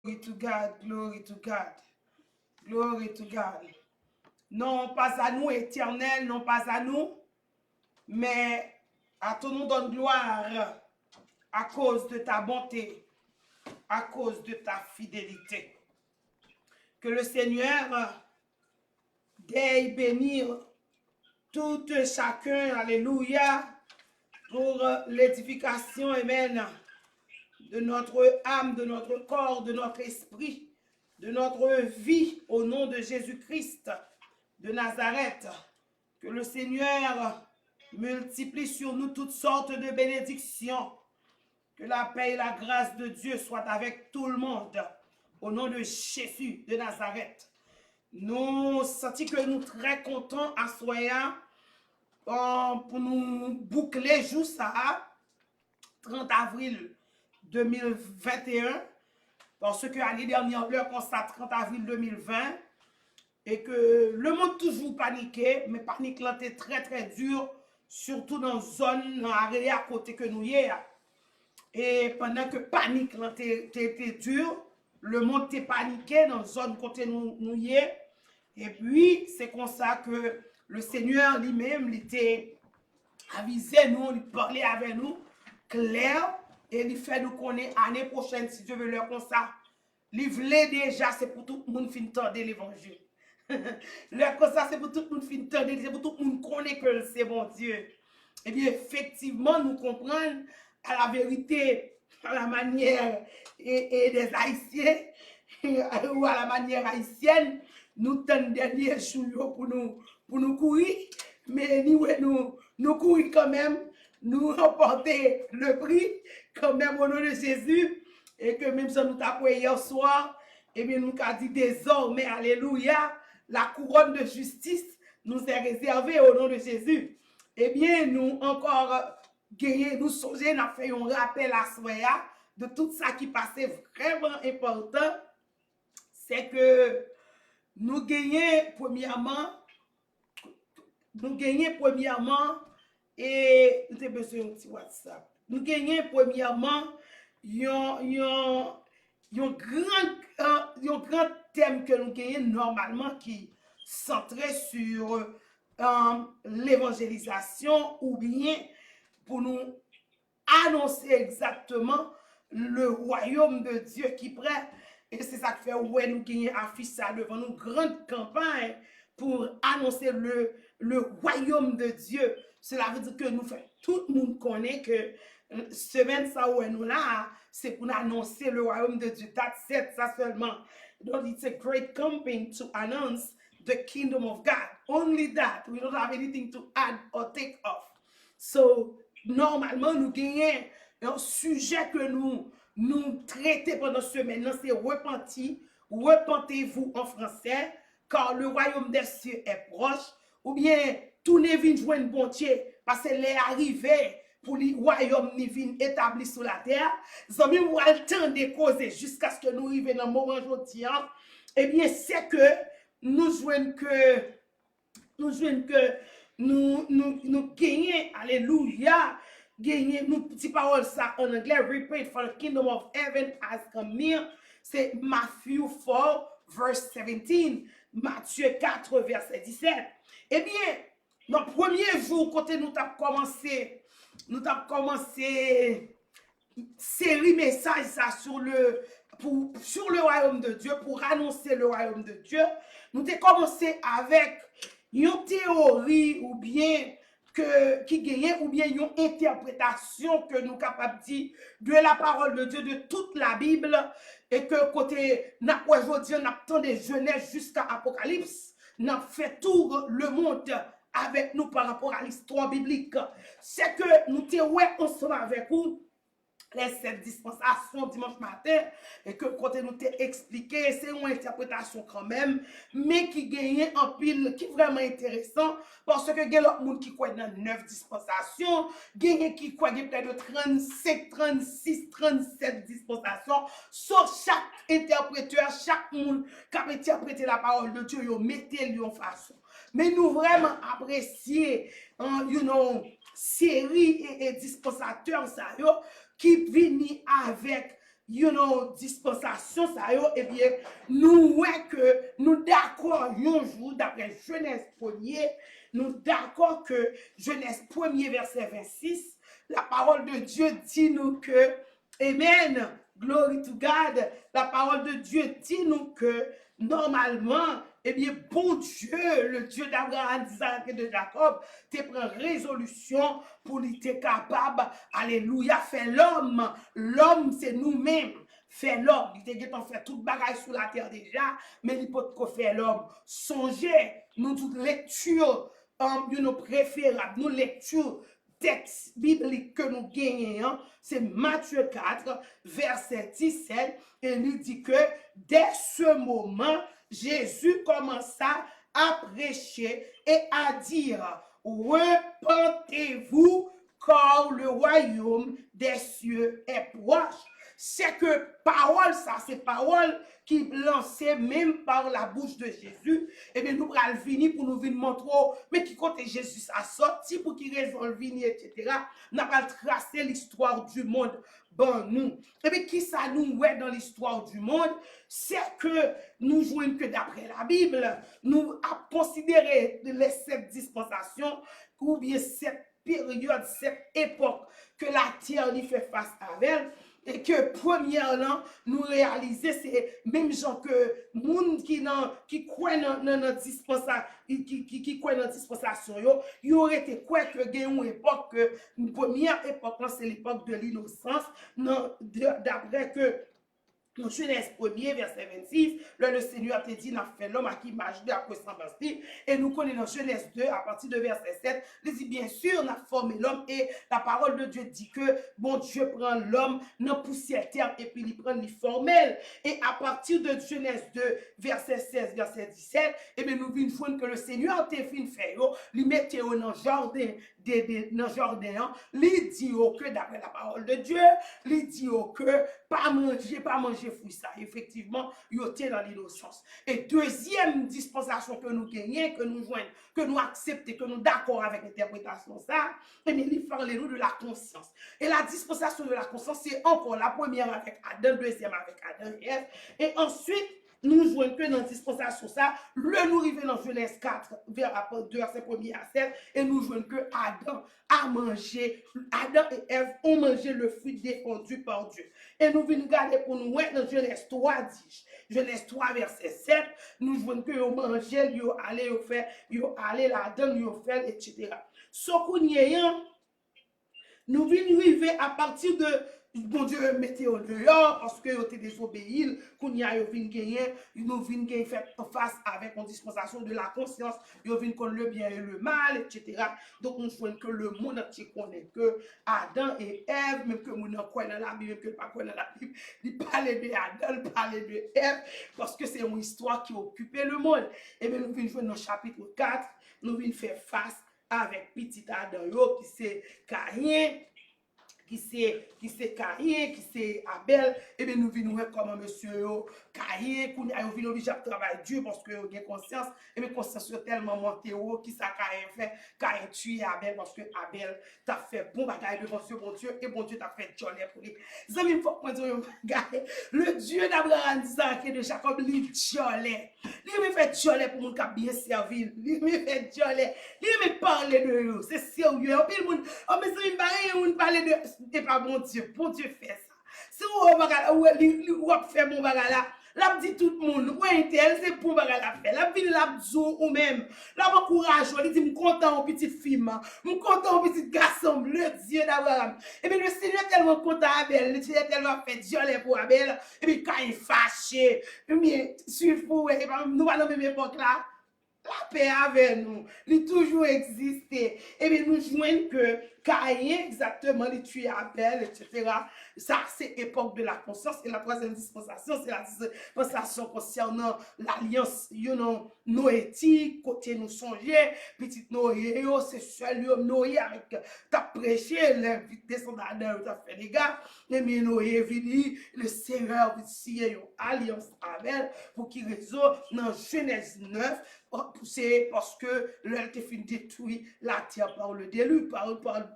Glory to God, glory to God, glory to God. Non pas à nous, éternel, non pas à nous, mais à ton nom donne gloire à cause de ta bonté, à cause de ta fidélité. Que le Seigneur daigne bénir tout chacun, alléluia, pour l'édification, amen, de notre âme, de notre corps, de notre esprit, de notre vie, au nom de Jésus-Christ de Nazareth. Que le Seigneur multiplie sur nous toutes sortes de bénédictions. Que la paix et la grâce de Dieu soient avec tout le monde. Au nom de Jésus de Nazareth. Nous sentons que nous sommes très contents à soya pour nous boucler juste ça, 30 avril 2021, parce que l'année dernière, le constat 30 avril 2020, et que le monde toujours paniqué, mais panique là était très très dur, surtout dans la zone, dans l'area à côté que nous y est. Et pendant que panique là était dur, le monde était paniqué dans la zone côté nous y est. Et puis, c'est comme ça que le Seigneur lui-même, il était avisé nous, il parlait avec nous, clair, et il fait nous connaître l'année prochaine, si Dieu veut le comme ça. Il voulait déjà, c'est pour tout le monde fin tendre l'évangile. Le comme ça, c'est pour tout le monde fin tendre, c'est pour tout le monde connaître que c'est bon Dieu. Eh bien, effectivement, nous comprenons à la vérité, à la manière et des Haïtiens, ou à la manière haïtienne, nous tenons dernier jour pour nous courir, mais nous courir quand même, nous remporter le prix quand même au nom de Jésus, et que même si nous t'avons hier soir, et bien nous avons dit désormais, alléluia, la couronne de justice nous est réservée au nom de Jésus. Eh bien, nous encore gagné, nous songeons, nous avons fait un rappel à Soya de tout ça qui passait vraiment important. C'est que nous gagnons premièrement, et nous avons besoin d'un petit WhatsApp. Nous gagnons premièrement un grand thème que nous gagnons normalement qui centré sur l'évangélisation ou bien pour nous annoncer exactement le royaume de Dieu qui prête. Et c'est ça que fait ouais nous gagner affiche ça devant nous grande campagne pour annoncer le royaume de Dieu. Cela veut dire que nous fait tout le monde connaît que semaine ça où nous là, c'est pour annoncer le royaume de Dieu. That's it, ça seulement. Donc it's a great campaign to announce the kingdom of God. Only that. We don't have anything to add or take off. So, normalement, nous gagnons un sujet que nous traitons pendant ce semaine, c'est repenti, repentez-vous en français, car le royaume des cieux est proche, ou bien tournez vin joindre bon Dieu, parce que les arrivés pour le royaume ni vin établi sur la terre, zami ou al temps de causer jusqu'à ce que nous arrivions dans le moment aujourd'hui, eh bien c'est que nous joignons que nous gagnons, alléluia, gagner, nous petit parole ça en anglais, repeat for the kingdom of heaven has come near, c'est Matthew 4, verse 17, Matthieu 4, verset 17. Eh bien, dans le premier jour, quand nous avons commencé série message ça sur le royaume de Dieu, pour annoncer le royaume de Dieu, nous avons commencé avec une théorie ou bien qui gagne ou bien une interprétation que nous capables de dire de la parole de Dieu, de toute la Bible, et que côté n'a aujourd'hui n'a tant de Genèse jusqu'à Apocalypse, n'a fait tout le monde avec nous par rapport à l'histoire biblique. C'est que nous te ouais ensemble avec vous les 7 dispensations dimanche matin, et que côté nous t'ai expliqué, c'est une interprétation quand même, mais qui gagne en pile, qui vraiment intéressant, parce que il y a d'autres monde qui croient dans 9 dispensations, gagne qui croient près de 35, 36, 37 dispensations, sur chaque interpréteur, chaque monde qui a interprété la parole de Dieu, ils mettez en façon. Mais nous vraiment apprécier, série et dispensateurs, ça, qui viennent avec dispensation ça yo, eh bien, nous ouais que nous d'accord un jour d'après Genèse 1er, nous d'accord que Genèse 1er verset 26, la parole de Dieu dit nous que, amen, glory to God, la parole de Dieu dit nous que normalement, eh bien, bon Dieu, le Dieu d'Abraham, d'Isaac et de Jacob, te prend résolution pour être capable, alléluia, faire l'homme. L'homme, c'est nous-mêmes. Faire l'homme. Il te fait tout bagaille sur la terre déjà, mais il peut pas faire l'homme. Songez, nous, toute lecture, nous préférables, nous lecture texte biblique que nous gagnons, c'est Matthieu 4, verset 17, et il dit que dès ce moment, Jésus commença à prêcher et à dire, repentez-vous, car le royaume des cieux est proche. C'est que parole, ça, c'est parole qui lancée même par la bouche de Jésus. Et bien, nous allons venir pour nous venir montrer, mais qui côté Jésus a sorti, pour qui raison le venir, etc. Nous allons tracer l'histoire du monde. Bon, nous. Et bien, qui ça nous ouais dans l'histoire du monde? C'est que nous jouons que d'après la Bible, nous avons considéré les 7 dispensations, ou bien cette période, cette époque que la terre y fait face à elle. Et que premièrement, nous réaliser, c'est même gens que monde qui croient dans notre dispensation, qui croient dans notre dispensation, il aurait été quoi que une époque, une première époque, c'est l'époque de l'innocence, d'après que dans Genèse 1er, verset 26, là, le Seigneur te dit, n'a fait l'homme à qui image de la ressemblance. Et nous connaissons dans Genèse 2, à partir de verset 7, il dit, bien sûr, n'a formé l'homme, et la parole de Dieu dit que, bon Dieu prend l'homme dans poussière terre, et puis il prend les formelles. Et à partir de Genèse 2, verset 16, verset 17, et bien nous venons voir que le Seigneur te fait faire, il mette dans le jardin, dans le jardin, il dit que, d'après la parole de Dieu, il dit que, pas manger fruit ça. Effectivement, il était dans l'innocence. Et deuxième dispensation que nous gagnons, que nous joignons, que nous acceptons, que nous d'accord avec l'interprétation ça, et bien, il parle nous de la conscience. Et la dispensation de la conscience, c'est encore la première avec Adam, deuxième avec Adam et Ève. Et ensuite, nous jouons que dans la dispensation ça, nous arrivons dans Genèse 4, verset 1er à 7, et nous jouons que Adam a mangé, Adam et Ève ont mangé le fruit défendu par Dieu. Et nous venons regarder pour nous dans Genèse 3, 10. Genèse 3, verset 7, nous jouons que ils mangé, ils allaient là-dedans, ils fait, etc. Ce qu'on y est, nous venons arriver à partir de bon Dieu mettez au dehors parce que vous êtes désobéi, qu'on y a eu gagné, nous venons gagner fait face avec une dispensation de la conscience, nous venons connaître le bien et le mal, etc. Donc nous voyons que le monde entier connaît que Adam et Ève, même que nous ne croyons dans la Bible, même que nous ne croyons pas dans la Bible, ils parlent de Adam, ils parlent de Ève, parce que c'est une histoire qui occupe le monde. Et bien nous venons jouer dans le chapitre 4, nous venons faire face avec petit Adam, qui c'est Caïn, qui c'est Caïn, qui c'est Abel, et bien nous venons comment monsieur Caïn, qu'on a vu obligé de travailler dur parce que il a conscience, et bien conscience tellement monté qui ça Caïn fait, Caïn tue Abel parce que Abel t'a fait bon bagaille devant ce bon Dieu, et bon Dieu t'a fait jolie pour lui. Zami, il faut que dire bagaille, le Dieu d'Abraham, d'Isaac et de Jacob, lui jolie. Lui me fait jolie pour mon cap bien servi, lui me fait jolie, lui me parle de eux, c'est sérieux, puis le monde, oh mais c'est une parler de c'est pas bon Dieu fait ça. Si vous fait mon bagage là, là dit tout le monde, ouais tel c'est pour bagage la faire. Là vinn la djou ou même, là m'encourage, il dit me content au petite fille, me content au petit garçon, le Dieu d'Abraham. Et bien le Seigneur tellement content Abel, le Seigneur tellement fait Dieu pour Abel, et puis quand il fâché, et bien suivre nous allons même époque là. La paix avec nous, il toujours existé. Et bien nous joignons que Caïn, exactement, il tue Abel, etc. Ça, c'est l'époque de la conscience. Et la troisième dispensation, c'est la dispensation concernant l'alliance, noétique, côté nous songer, petite Noé, c'est seul Noé avec ta prêché, l'invitation d'Adam, tu as fait les gars. Et bien Noé vini, le Seigneur vit signer une alliance avec pour qu'il résout dans Genèse 9. C'est parce que l'elle était fin détruit la terre par le déluge, par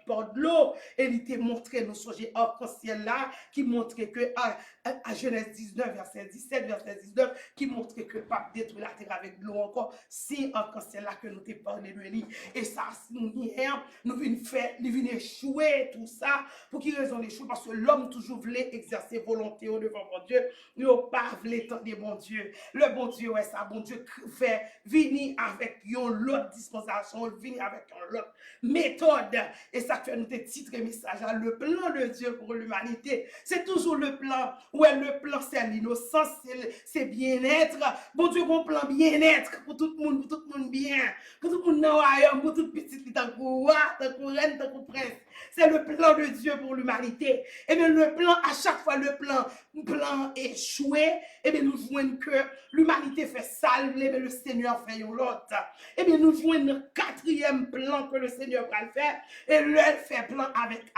de l'eau. Et il t'a montré nous songer arc-en-ciel là, qui montrait que à Genèse 19, verset 17, verset 19, qui montrait que le pape détruit la terre avec de l'eau encore. C'est arc-en-ciel là que nous t'ai parlé de lui. Et ça, nous hier, nous venons faire, nous venons échouer tout ça. Pour qui raison l'échouer? Parce que l'homme toujours voulait exercer volonté au devant mon Dieu. Il n'a pas voulu tendre bon Dieu. Le bon Dieu, ouais, ça, bon Dieu fait venir avec une l'autre dispensation, venir avec une autre méthode. Et ça fait nous titre message, le plan de Dieu pour l'humanité. C'est toujours le plan. Ouais, le plan, c'est l'innocence, c'est bien-être. Bon Dieu, bon plan bien-être pour tout le monde bien. Pour tout le monde dans le pour tout petit, tant que roi, tant que reine, tant que prince. C'est le plan de Dieu pour l'humanité. Et bien, le plan, à chaque fois, le plan échoué, et bien, nous voyons que l'humanité fait sale, mais le Seigneur fait l'autre. Et bien, nous voyons le quatrième plan que le Seigneur va faire, et lui, elle fait plan avec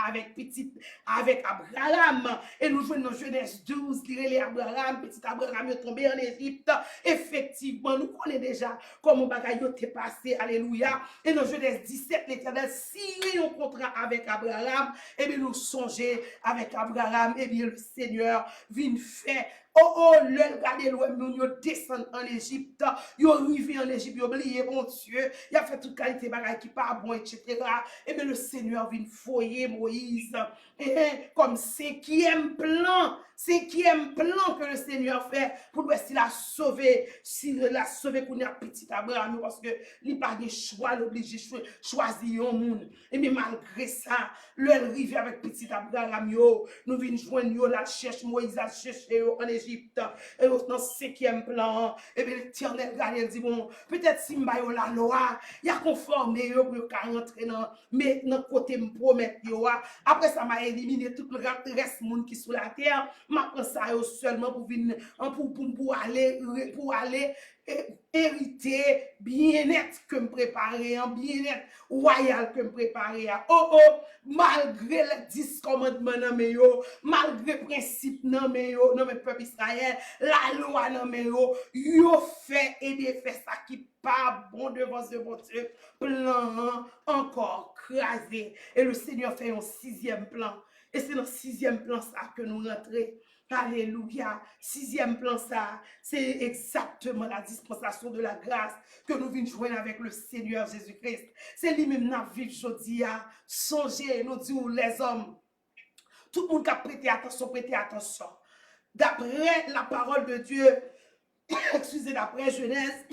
Abraham. Et nous voyons dans Genèse 12, les Abraham, petit Abraham est tombé en Égypte. Effectivement, nous connaissons déjà comment bagaille est passé, alléluia. Et dans Genèse 17, l'Éternel signe un contrat avec Abraham, et bien nous songer avec Abraham, et bien le Seigneur vient faire. Oh, le regardez l'ouest, nous descend en Égypte, nous arrivons en Égypte, nous oublié mon Dieu, il a fait toute qualité bagaille qui pas bon, etc. Et bien le Seigneur vient foyer Moïse, et comme cinquième plan que le Seigneur fait pour voir s'il a sauvé, qu'on a petit Abraham, parce que il n'a pas de choix, l'obligé de choisir un monde. Et bien malgré ça, le arrive avec petit Abraham, nous venons joindre la cherche, Moïse a cherché en Égypte, et dans le cinquième plan, et bien l'Éternel regarde, il dit, bon, peut-être si m'a la loi, il a conformé, pour rentrer dans le côté me promettre, après ça m'a éliminé tout le reste monde qui est sur la terre, m'a pris ça seulement pour venir, pour aller hériter bien-être que me préparer, un bien-être royal que me préparer. Oh, malgré les 10 commandements, malgré le principe, non, mais peuple Israël, la loi, non, mais yo fait et bien fait ça qui pas bon devant ce bon Dieu. Plan encore crasé. Et le Seigneur fait un sixième plan. Et c'est dans le sixième plan ça que nous rentrons. Alléluia. Sixième plan ça, c'est exactement la dispensation de la grâce que nous venons joindre avec le Seigneur Jésus-Christ. C'est lui-même qui vivre aujourd'hui à songer, nous disons les hommes. Tout le monde qui a prêté attention. D'après la parole de Dieu, excusez, d'après Genèse,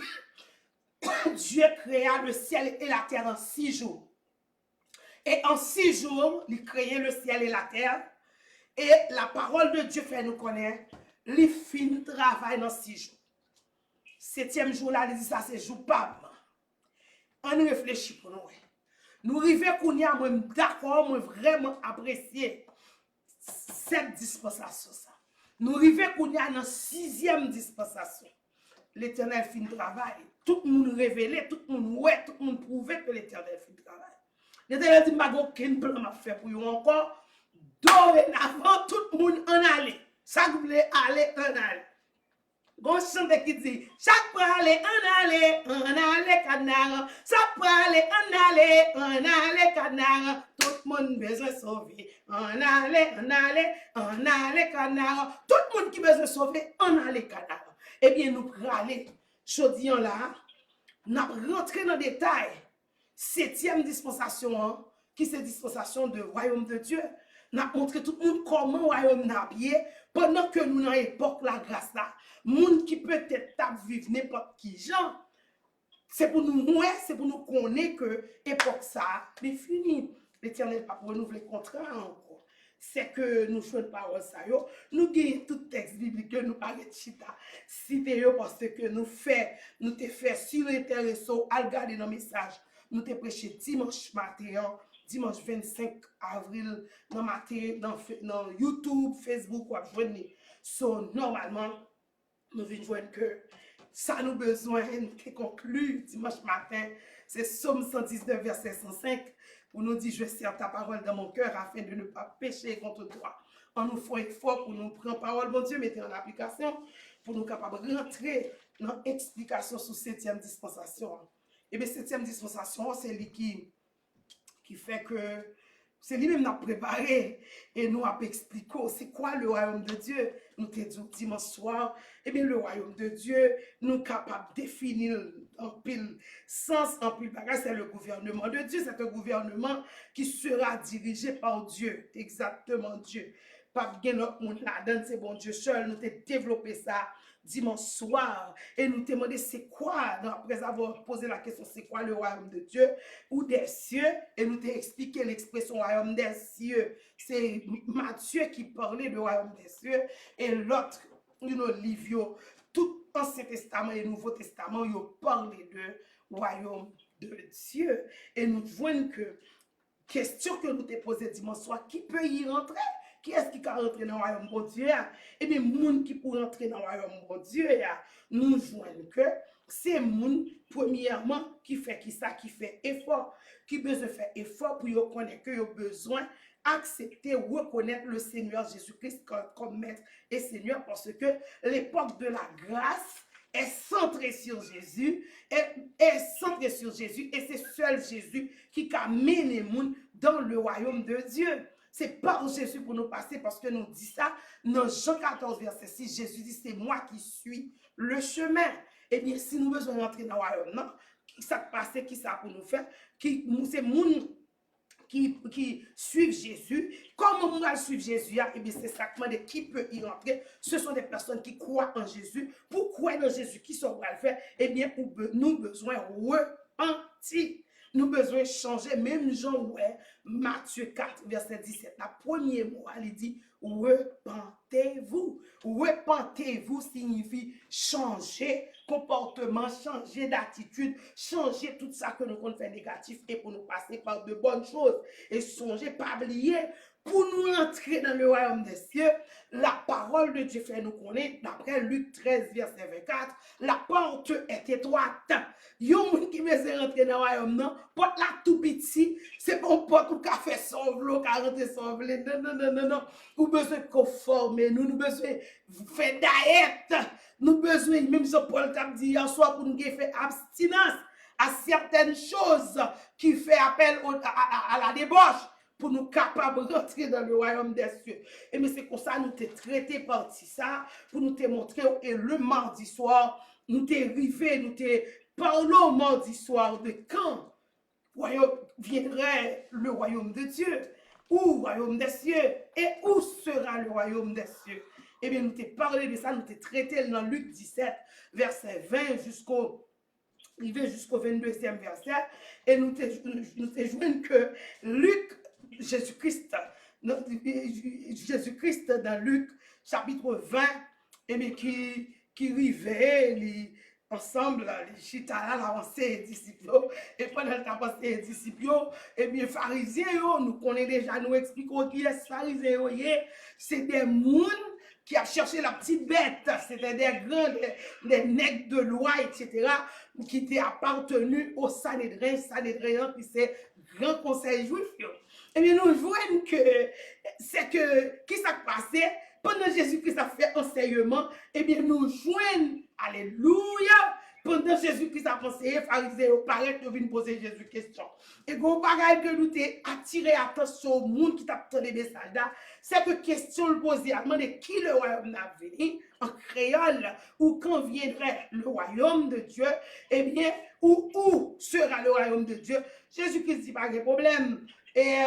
Dieu créa le ciel et la terre en 6 jours. Et en 6 jours, il créait le ciel et la terre. Et la parole de Dieu fait nous connaître, il finit travail dans 6 jours. 7e jour là, il dit ça, c'est jour pas. On réfléchit pour nous. Nous arrivons qu'on y a, d'accord, moi vraiment apprécié cette dispensation. Nous arrivons qu'on y a dans 6e dispensation. L'Éternel finit travail. Tout le monde révélé, tout le monde ouais, tout le monde prouvé que l'Éternel finit travail. L'Éternel dit, je n'ai aucun plan à faire pour vous encore. Dorénavant, tout le monde en allait. Chaque voulait aller en aller. Gon chante qui dit, chaque pour aller en aller, canard. Chaque pour aller en aller, canard. Tout le monde besoin sauver. En aller, canard. Tout le monde qui besoin sauver, en aller, canard. Eh bien, nous pour aller, jeudi là, nous rentré dans le détail. 7e dispensation, qui c'est dispensation de royaume de Dieu. Nous avons montré tout le monde comment le royaume n'a bien pendant que nous dans l'époque la grâce là. Monde qui peut-être vivre n'importe qui genre. C'est pour nous c'est pour nous connaître que l'époque ça est fini. L'Éternel pas pour renouveler le contrat encore. C'est que nous faisons parole ça yo, nous gagnons tout texte biblique que nous parlons de chita. Cité yo parce que nous te fait si vous intéressé à regarder nos messages. Nous te prêché dimanche matin, dimanche 25 avril dans YouTube, Facebook ou à joindre. So normalement nous venons joindre que ça nous besoin qui conclut dimanche matin, c'est Somme 119 verset 105 pour nous dire je serre ta parole dans mon cœur afin de ne pas pécher contre toi. On nous fait effort pour nous prendre parole, mon Dieu, mettez en application pour nous capables de rentrer dans l'explication sur 7e dispensation. Et bien 7e dispensation, c'est lui qui fait que c'est lui-même qui a préparé et nous a expliqué c'est quoi le royaume de Dieu. Nous te dit dimanche soir, eh bien le royaume de Dieu, nous sommes capables de définir en pile sens, en pile bagage, c'est le gouvernement de Dieu, c'est un gouvernement qui sera dirigé par Dieu, exactement Dieu. Pas bien notre monde là-dedans, c'est bon Dieu seul, nous avons développé ça dimanche soir et nous te demandé c'est quoi, après avoir posé la question c'est quoi le royaume de Dieu ou des cieux, et nous t'ai expliqué l'expression royaume des cieux. C'est Matthieu qui parlait du royaume des cieux et l'autre, livre, tout Ancien Testament et Nouveau Testament, ils parlé de royaume de Dieu. Et nous voyons que question que nous t'ai posée dimanche soir, qui peut y rentrer? Qui est-ce qui peut rentrer dans le royaume de Dieu? Eh bien, les gens qui peuvent rentrer dans le royaume de Dieu, nous voyons que c'est les gens, premièrement, qui fait effort, qui besoin faire effort pour connaître que ils ont besoin accepter, reconnaître le Seigneur Jésus-Christ comme maître et Seigneur, parce que l'époque de la grâce est centrée sur Jésus, est centrée sur Jésus, et c'est seul Jésus qui amène les gens dans le royaume de Dieu. C'est par Jésus pour nous passer, parce que nous dit ça dans Jean 14, verset 6, Jésus dit, c'est moi qui suis le chemin. Eh bien, si nous besoin d'entrer dans le royaume, non, qui ça passe, qui ça pour nous faire, c'est moun qui suivent Jésus. Comment on va suivre Jésus? Eh bien, c'est ça de qui peut y rentrer. Ce sont des personnes qui croient en Jésus. Pour croire en Jésus, qui sont va le faire? Eh bien, nous besoin repentir. Nous besoin changer. Même Jean, ouais, Matthieu 4, verset 17, la première mot, il dit repentez-vous. Repentez-vous signifie changer comportement, changer d'attitude, changer tout ça que nous comptons faire négatif et pour nous passer par de bonnes choses. Et songez, pas oublier, pour nous entrer dans le royaume des cieux, la parole de Dieu fait nous connaître, d'après Luc 13, verset 24, la porte est étroite. Yon qui veut rentrer dans le royaume, non, porte la tout petit, c'est bon porte ou café sauve l'eau, car rentrer sauve l'eau, non. Nous besoin de conformer, nous besoin de faire diète, nous besoin, même si Paul t'a dit hier soir, pour nous faire abstinence à certaines choses qui fait appel à la débauche, pour nous capables de rentrer dans le royaume des cieux. Et mais c'est comme ça nous t'ai traité par ça, pour nous te montrer, et le mardi soir, nous t'ai rivé, nous t'ai parlé au mardi soir de quand viendrait le royaume de Dieu, ou royaume des cieux, et où sera le royaume des cieux. Eh bien, nous t'ai parlé de ça, nous t'ai traité dans Luc 17, verset 20 jusqu'au 22e verset, et nous t'ai joué que Jésus-Christ dans Luc chapitre 20, et bien qui rivait ensemble, les chita là, les disciples, et pendant le temps les disciples, et bien pharisiens, nous connaissons déjà, nous expliquons qui est pharisiens, c'est des mouns qui a cherché la petite bête, c'était des grands, des nègres de loi, etc., qui étaient appartenus au Sanhédrin, qui c'est grand conseil juif. Et bien nous voyons que c'est que, qui s'est passé, pendant Jésus-Christ a fait enseignement, et bien nous joignons, alléluia, pendant Jésus-Christ a conseillé, pharisiens, paraît que viennent poser Jésus question. Et gros bagaille que nous t'ai attiré attention au monde qui t'a donné des messages là, c'est que question le poser à demander qui le royaume n'a venu en créole, ou quand viendrait le royaume de Dieu, eh bien, où sera le royaume de Dieu? Jésus-Christ dit pas de problème. Et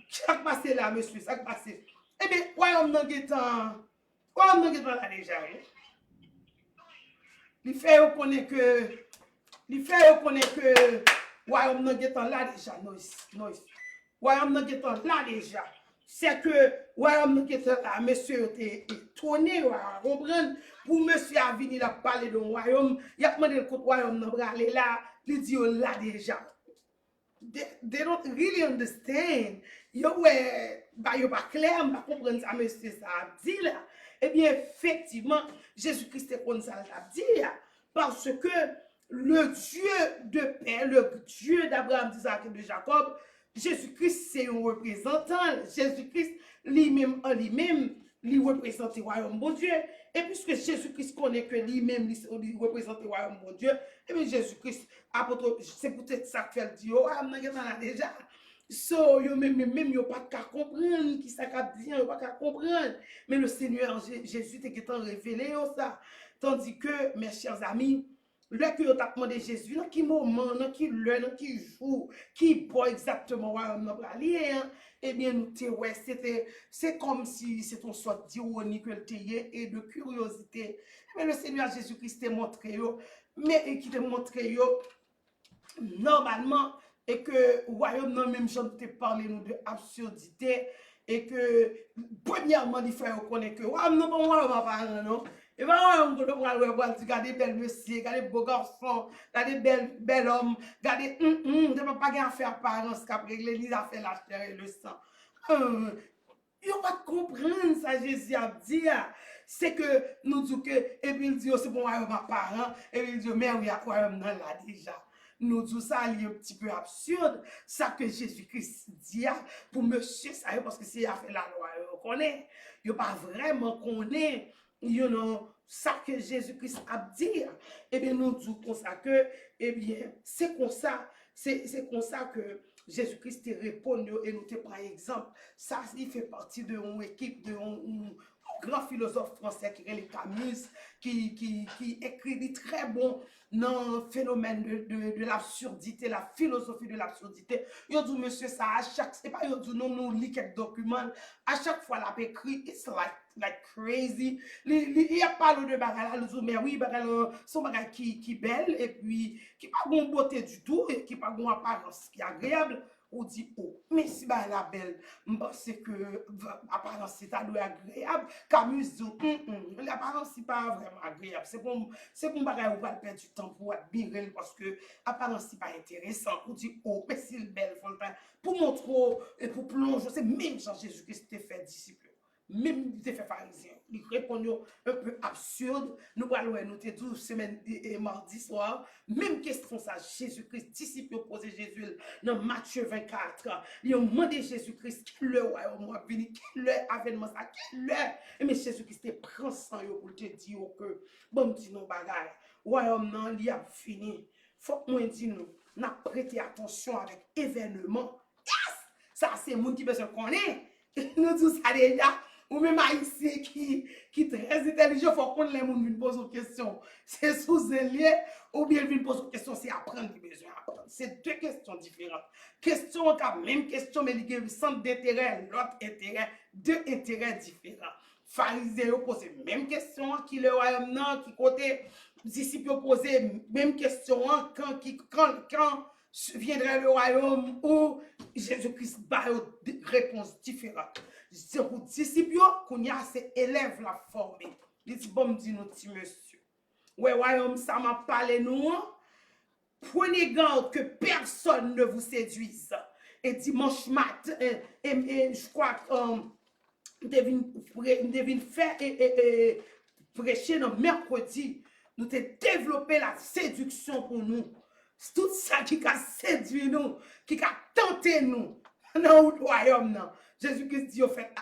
ça qui passe là, monsieur, ça qui passe. Eh bien, royaume n'a pas là déjà. Il fait reconnaître que royaume n'a pas là déjà. Non. Royaume n'a pas là déjà. C'est que royaume n'a pas là, monsieur est étonné, comprendre. Pour monsieur a venir là parler de royaume, il a demandé le royaume n'a pas aller là, il dit là déjà. They don't really understand. Yo pas clair, pas comprendre ça monsieur ça dit là. Eh bien effectivement, Jésus-Christ est comme ça l'a dit parce que le Dieu de paix, le Dieu d'Abraham, d'Isaac et de Jacob, Jésus-Christ c'est un représentant. Jésus-Christ lui-même en lui-même, lui représente le royaume de Dieu. Et puisque Jésus-Christ connaît que lui-même lui représente le royaume de Dieu, et bien Jésus-Christ, c'est peut-être ça que fait le Dieu, déjà. So, yo même yo pas qu'à comprendre qui ça qu'a dit, yo pas qu'à comprendre. Mais le Seigneur Jésus t'est révélé ça. Tandis que, mes chers amis, là que yo t'a demandé Jésus, dans qui moment, dans qui l'heure, dans qui jour, qui boit exactement, ouais, on a lié, hein, eh bien, nous t'es, ouais, c'est comme si c'est une sorte d'ironie que le t'ayé et de curiosité. Mais le Seigneur Jésus-Christ t'a montré, yo, mais qui t'a montré, yo, normalement, et que royaume non même j'en te parlé nous de absurdité et que premièrement il faut reconnaître que royaume non pas royaume pas non et pas royaume que le royaume regarder bel monsieur regarder beau garçon regarder bel homme regarder de pas gain faire apparence qu'après l'église a fait la chair et le sang il pas comprendre ça Jésus a dit c'est que nous disons que et puis il dit c'est bon royaume apparent et puis il dit mais oui royaume non là déjà nous disons ça est un petit peu absurde, ça que Jésus-Christ dit pour monsieur, ça parce que c'est a fait la loi, on connaît, il pas vraiment connaît, ça que Jésus-Christ a dit. Eh bien, nous disons comme ça que, eh bien, c'est comme ça, c'est comme ça que Jésus-Christ te répond et nous te prend exemple. Ça, il fait partie de une équipe, de un grand philosophe français qui est le Camus, qui écrit très bon dans le phénomène de l'absurdité, la philosophie de l'absurdité. Il dit, monsieur, ça, à chaque, c'est pas, il dit, non, nous, lit quelques documents, à chaque fois, l'a écrit, it's like crazy. Il y a pas de bagage là, il dit, mais oui, son bagage qui belle, et puis, qui pas bon beauté du tout, et qui pas bon apparence qui est agréable. On dit, oh, mais si bah, la belle, c'est que l'apparence c'est agréable. Camus dit, l'apparence c'est pas vraiment agréable. C'est pour bagay ou va perdre du temps pour admirer parce que l'apparence c'est pas intéressant. On dit, oh, mais si belle, pour montrer et pour plonger, c'est même Jean Jésus-Christ t'a fait disciple. Même des faits pharisiens. Ils répondent un peu absurde. Nous allons nous 12 semaines et mardi soir. Même question ça, Jésus-Christ, disciples posé Jésus dans Matthieu 24. Ils ont demandé Jésus-Christ, quel le royaume va venir, quel le avènement ça, quel le. Mais Jésus-Christ te prend sang pour te dire que, bon, dis nous bagaille, royaume non, il a fini. Faut que moi dis nous, n'a prêté attention avec événement. Yes! Ça, c'est le monde qui besoin connaître. Nous disons ça déjà. Ou même haïtien qui est très intelligent, il faut qu'on les gens viennent poser une question. C'est sous-zélier ou bien viennent poser une question, c'est apprendre les besoins apprendre. C'est deux questions différentes. Question, même question, mais il y a un centre d'intérêt, l'autre intérêt, deux intérêts différents. Pharisiens posent même question, qui le royaume non, qui côté disciples posent même question, quand viendrait le royaume où Jésus-Christ a une réponse différente. C'est pour disciples qu'on y a ces élèves la formé. Il dit bon dit nous petit monsieur. Ouais royaume ça m'a parlé nous. Prenez garde que personne ne vous séduise. Et dimanche matin et je crois que devine faire et prêcher le mercredi. Nous avons développé la séduction pour nous. C'est tout ça qui a séduit nous, qui a tenté nous dans le royaume. Jésus-Christ dit,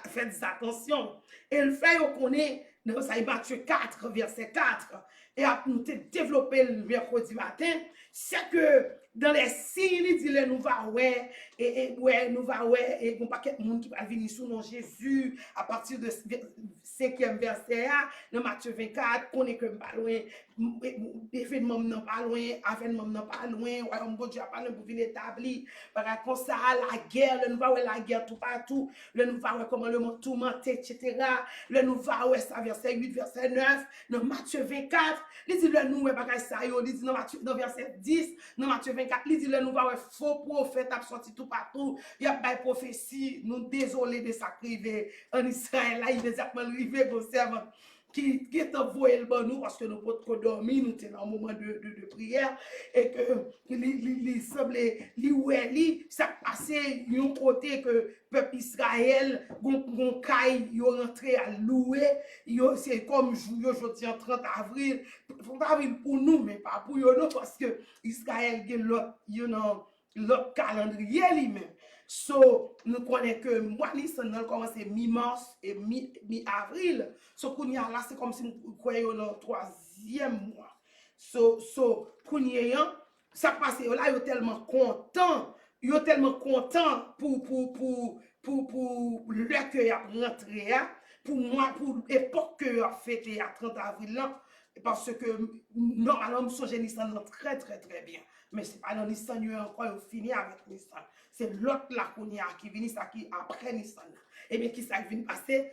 faites attention. Et le fait qu'on est dans Matthieu 4, verset 4, et nous avons développé le mercredi matin, c'est que dans les signes, il dit, nous va ouais, nous va ouais, et un paquet de monde qui va venir sous nom Jésus, à partir de 5e verset, dans Matthieu 24, on est que pas loin, événement non pas loin, avènement non pas loin, royaume bon Dieu pas loin pour venir établir, par contre ça, la guerre, le nous va ouais la guerre tout partout, le nous va ouais comment le monde tourmenté, etc. Le nous va ouais ça, verset 8, verset 9, dans Matthieu 24, il dit le nous ouais bagay ça, il dit dans verset 10, dans Matthieu 24, il dit le nous va ouais faux prophète a sorti tout partout, il y a des prophéties, nous désolé de ça privé en Israël, là il est exactement arrivé comme servant qui est envoyé le bon nous parce que nous ne pouvons pas dormir, nous sommes dans un moment de prière et que il semble ça passait d'un côté que peuple Israël gon caille yo rentré à louer c'est comme aujourd'hui en 30 avril pour nous mais pas pour eux parce que Israël a l'autre calendrier lui-même. So, nous connaissons que moi, nous commencé mi-mars et mi-avril. So, qu'on y a là, c'est comme si nous croyons dans le 3e mois. So, qu'on y a, ça passe là, ils sont tellement contents Ils sont tellement contents pour le que y a rentré, pour moi, pour l'époque que a fêté à 30 avril, là, parce que normalement, nous sommes Nissan très, très, très bien. Mais ce n'est pas dans Nissan, nous encore fini avec Nissan. C'est l'autre là qu'on y a qui vient ça qui après Nissan. Et bien, qui ça vient passer,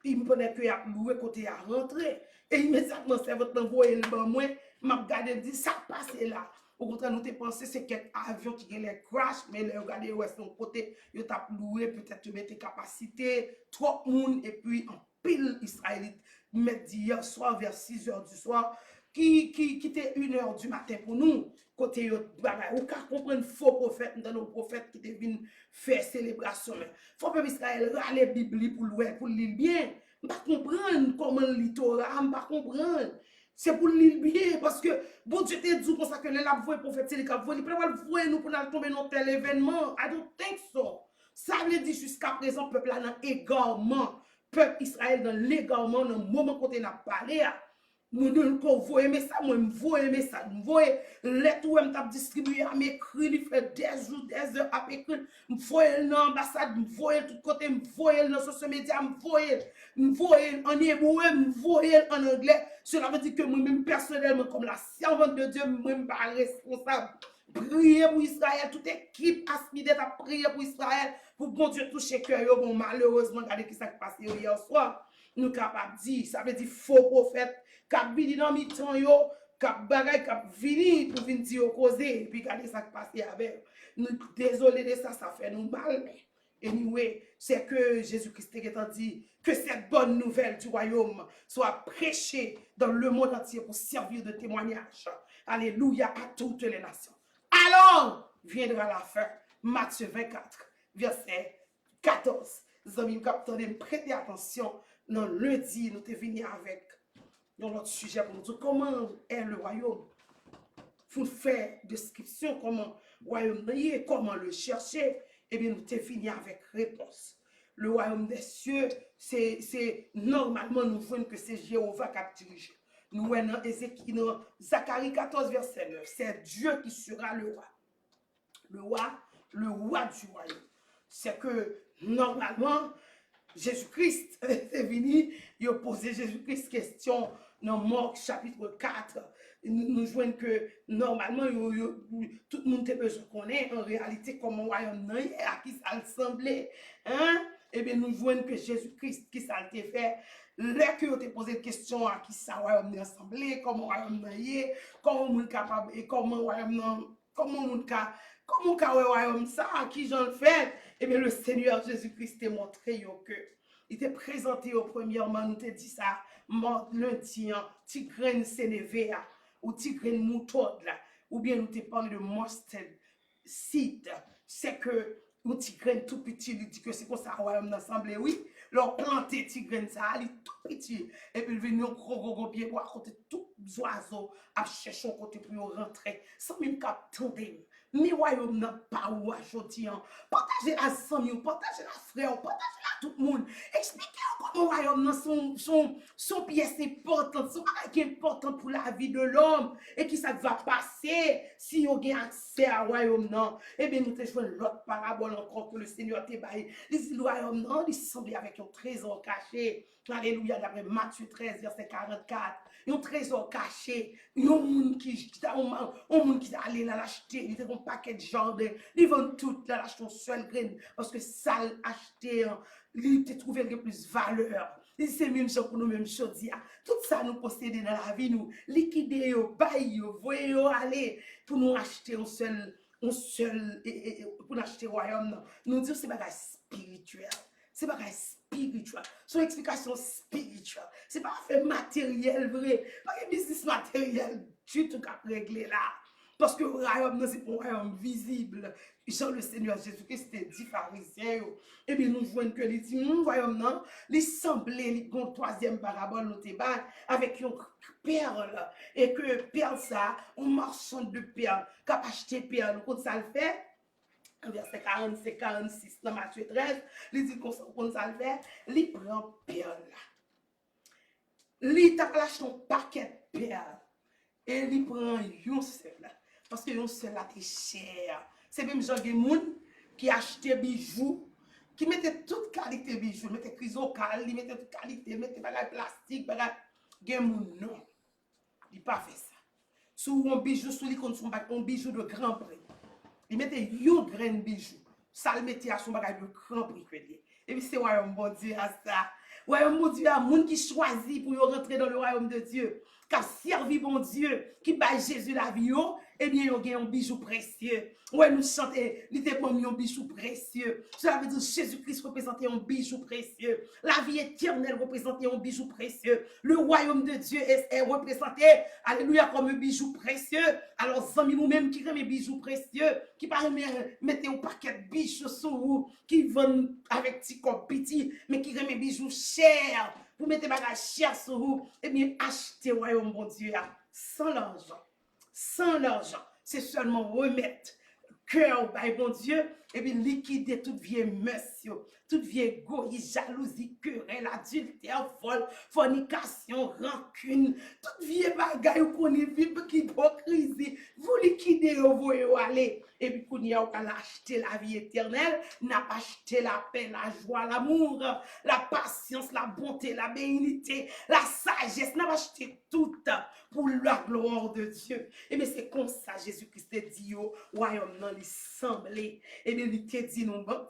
il me connaît que y a loué côté à rentrer. Et immédiatement, c'est votre envoyé le bon moins, m'a regardé, dit ça passe là. Au contraire, nous avons pensé c'est quelques avions qui ont les crash, mais les regarder où est son côté, ils ont loué, peut-être mettre capacité, trop de monde, et puis en pile Israélite, mettre hier soir vers 6 h du soir, qui était 1 h du matin pour nous. Côté, ou qu'à comprendre faux prophète, dans nos prophètes qui étaient venus faire célébration. Faut que Israël râle la Bible pour lire bien. Je ne comprends pas comment le littoral, je ne comprends pas. C'est pour lire bien, parce que bon Dieu te dit comme ça que la voix prophète, c'est le cap voix, il peut pas voir nous pour nous tomber dans tel événement. I don't think so. Ça veut dire jusqu'à présent, peuple là dans égarement, peuple Israël dans l'égarement, dans le moment où on a parlé. Moi, je vois aimer ça, moi, je vois aimer ça. Je vois lettre où je t'ai distribué à m'écrire, il fait des jours, des heures à écrire. Je vois dans l'ambassade, je vois tout côté, je vois dans les social media, je vois en hébreu, je vois en anglais. Cela veut dire que moi-même, personnellement, comme la servante de Dieu, moi-même, pas responsable. Priez pour Israël, toute équipe Asmidet a prié pour Israël, pour bon Dieu toucher cœur. Bon, malheureusement, regardez ce qui s'est passé hier soir. Nous capables de dire, ça veut dire faux prophète, cap vini dans mi temps yo, cap bagay cap vini pour venir dire causer, puis regardez ça qui passé avec. Nous désolé de ça, ça fait nous mal, mais anyway, c'est que Jésus-Christ a dit que cette bonne nouvelle du royaume soit prêchée dans le monde entier pour servir de témoignage. Alléluia à toutes les nations. Alors viendra la fin. Matthieu 24, verset 14. Les amis, prêtez attention. Dans lundi, nous sommes venus avec notre sujet pour nous dire comment est le royaume. Pour faire description comment le royaume est, comment le chercher. Eh bien, nous sommes venus avec réponse. Le royaume des cieux, c'est normalement, nous voyons que c'est Jéhovah qui a dirigé. Nous voyons dans Zacharie 14, verset 9. C'est Dieu qui sera le roi. Le roi du royaume. C'est que normalement, Jésus-Christ est venu, il a posé Jésus-Christ question dans Marc chapitre 4. Nous voyons que normalement, tout le monde peut se connaître en réalité comment le royaume est, à qui ça ressemblait. Hein? Eh bien, nous voyons que Jésus-Christ, qui ça a été fait, là que vous te posé une question à qui ça royaume est ressemblé, comment le royaume est, comment on est capable, et comment le royaume comment on a le royaume ça, à qui j'en fais. Eh bien, le Seigneur Jésus-Christ t'a montré que il t'a présenté au premièrement, nous t'a dit ça, lundi, tigren sénévé, ou tigren moutarde, ou bien nous t'a parlé de mustard seed. C'est que nous tigren tout petit, il dit que c'est comme ça, royaume d'assemblée, oui. Leur planter tigren ça, il est tout petit. Et puis il vient un gros pied pour à côté tout oiseaux, à chercher un côté pour rentrer, sans même capter. Mais royaume n'a pas ou aujourd'hui. Partagez la famille, partagez la frère, partagez la tout le monde. Expliquez comment le royaume son pièce importante, son qui est important pour la vie de l'homme et qui ça va passer si on a accès à royaume non. Eh bien, nous te jouons l'autre parabole encore que le Seigneur t'a baillé. Le royaume non, il semble avec un trésor caché. Alléluia, d'après Matthieu 13, verset 44. Un trésor caché, un monde qui allé là l'acheter, il était un paquet de jardin, ils vendent tout là l'acheter un seul grain parce que ça acheter, il te trouvé le plus valeur. C'est même chose pour nous même chose. Tout ça nous posséder dans la vie nous liquider bailler voyer aller pour nous acheter un seul pour acheter royaume. Nous dire c'est bagage spirituel. C'est pas spirituel. Son explication spirituelle. C'est pas fait matériel vrai. Pas un business matériel du tout qu'à régler là. Parce que le royaume, c'est un royaume visible. Jean le Seigneur Jésus-Christ était dit pharisien. Et bien nous voyons que les dit, royaume non, il semblait, une troisième parabole, nous débat avec une perle. Et que perle ça, un marchand de perles, qui a acheté perle, quand ça le fait, verset 45, 46 dans Matthieu 13, il dit qu'on ça le fait, il prend perle. Il t'achète un paquet de perles. Et il prend une seule. Parce que une seule là, c'est cher. C'est même gens qui achetaient bijoux, qui mettaient toute qualité bijoux, mettaient chrysocale, ils mettaient toute qualité, mettaient bagage plastique, bagage. Non, il pas fait ça. Sous un bijou, sous les comptes, un bijou de grand prix. Il mettait un grain bijou. Ça le mettait à son bagage de grand prix. Et puis c'est royaume bon Dieu à ça. Royaume bon Dieu à monde qui choisit pour rentrer dans le royaume de Dieu. Qui a servi bon Dieu, qui bat Jésus la vie, eh bien, il y a un bijou précieux. Ouais, nous chantons, il était pour un bijou précieux. Cela veut dire Jésus-Christ représentait un bijou précieux. La vie éternelle représentait un bijou précieux. Le royaume de Dieu est représenté, alléluia, comme un bijou précieux. Alors, amis, nous-mêmes qui aiment bijoux précieux, qui par mettez un paquet de bijoux sur vous, qui vendent avec petit corps petit, mais qui aiment bijoux chers. Vous mettez bagage cher sur vous, et bien achetez le royaume bon Dieu sans l'argent. Sans l'argent. C'est seulement remettre cœur au bon Dieu, et puis liquider toute vieille monsieur, toute vieille égoïsme, jalousie, querelle, adultère, vol, fornication, rancune, toute vieille bagaille qu'on est vivre, hypocrisie, vous liquidez, vous aller. Et puis, qu'on y a acheté la vie éternelle, n'a pas acheté la paix, la joie, l'amour, la patience, la bonté, la bénignité, la sagesse, n'a pas acheté tout pour la gloire de Dieu. Et bien, c'est comme ça, Jésus-Christ te dit, au royaume, non, il semblait. Et bien, il te dit, non, pas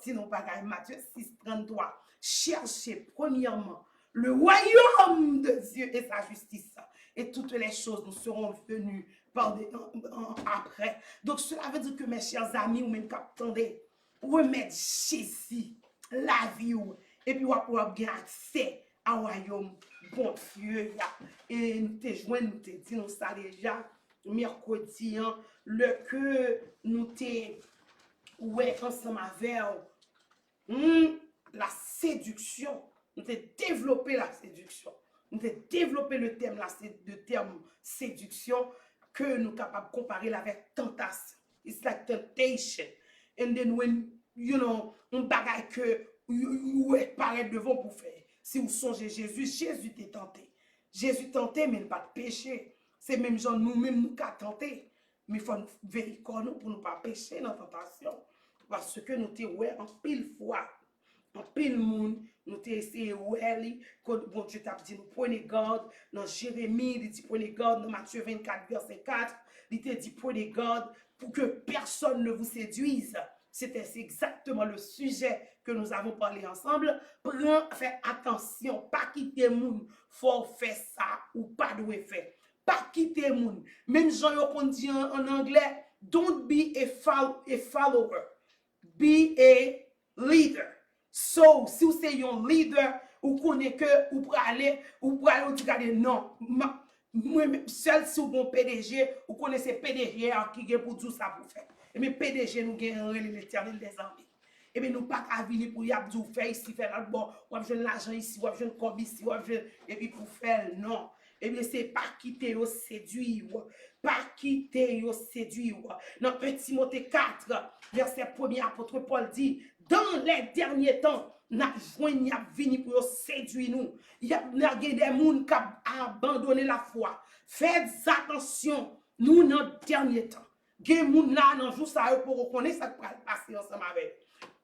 Matthieu 6, 33, cherchez premièrement le royaume de Dieu et sa justice. Et toutes les choses nous seront venues après. Donc, cela veut dire que mes chers amis, ou même qu'attendez, remettre Jésus, la vie, et puis, on va pouvoir bien accès au royaume, bon Dieu. Et nous te joignons, nous te disons ça déjà, mercredi, le que nous te, ouais, ensemble avec la séduction, nous te développé la séduction. Nous avons développé le terme séduction que nous sommes capables de comparer avec tentation. It's like temptation. And then when, you know, on bagaille que vous paraît devant pour faire. Si vous songez Jésus t'est tenté. Jésus tenté, mais il n'a pas de péché. C'est même genre nous-mêmes nous qu'à tenter. Mais il faut vérifier pour ne pas pécher dans la tentation. Parce que nous t'es ouais en pile fois. En pile monde, nous t'ai essayé ouais, quand bon Dieu t'a dit nous prenez garde, dans Jérémie, il dit prenez garde, dans Matthieu 24, verset 4, il t'a dit prenez garde pour que personne ne vous séduise. C'est exactement le sujet que nous avons parlé ensemble. Faites attention, pas quitter monde, faut faire ça ou pas doit faire. Pas quitter monde. Même Jean dit en anglais, don't be a follower, be a leader. So, si vous êtes un leader, vous connaissez que vous pouvez aller, vous regarder, non, moi, seul si vous êtes PDG, vous connaissez PDG qui est pour tout ça pour faire. Et mais PDG, nous gagnons l'éternel des armées. Et bien, nous pas qu'à venir pour y avoir faire ici, faire là, bon, ou avoir l'argent ici, ou avoir comme ici, ou avoir, et puis pour faire, non. Et bien, c'est pas quitter ou séduire, pas quitter ou séduire. Dans 1 Timothée 4, verset 1er, apôtre Paul dit, dans les derniers temps, nous avons venu pour séduire nous. Il y a des gens qui ont abandonné la foi. Faites attention, nous, dans les derniers temps. Il y a des gens là, dans le jour, ça pour reconnaître ça qui va passer ensemble avec.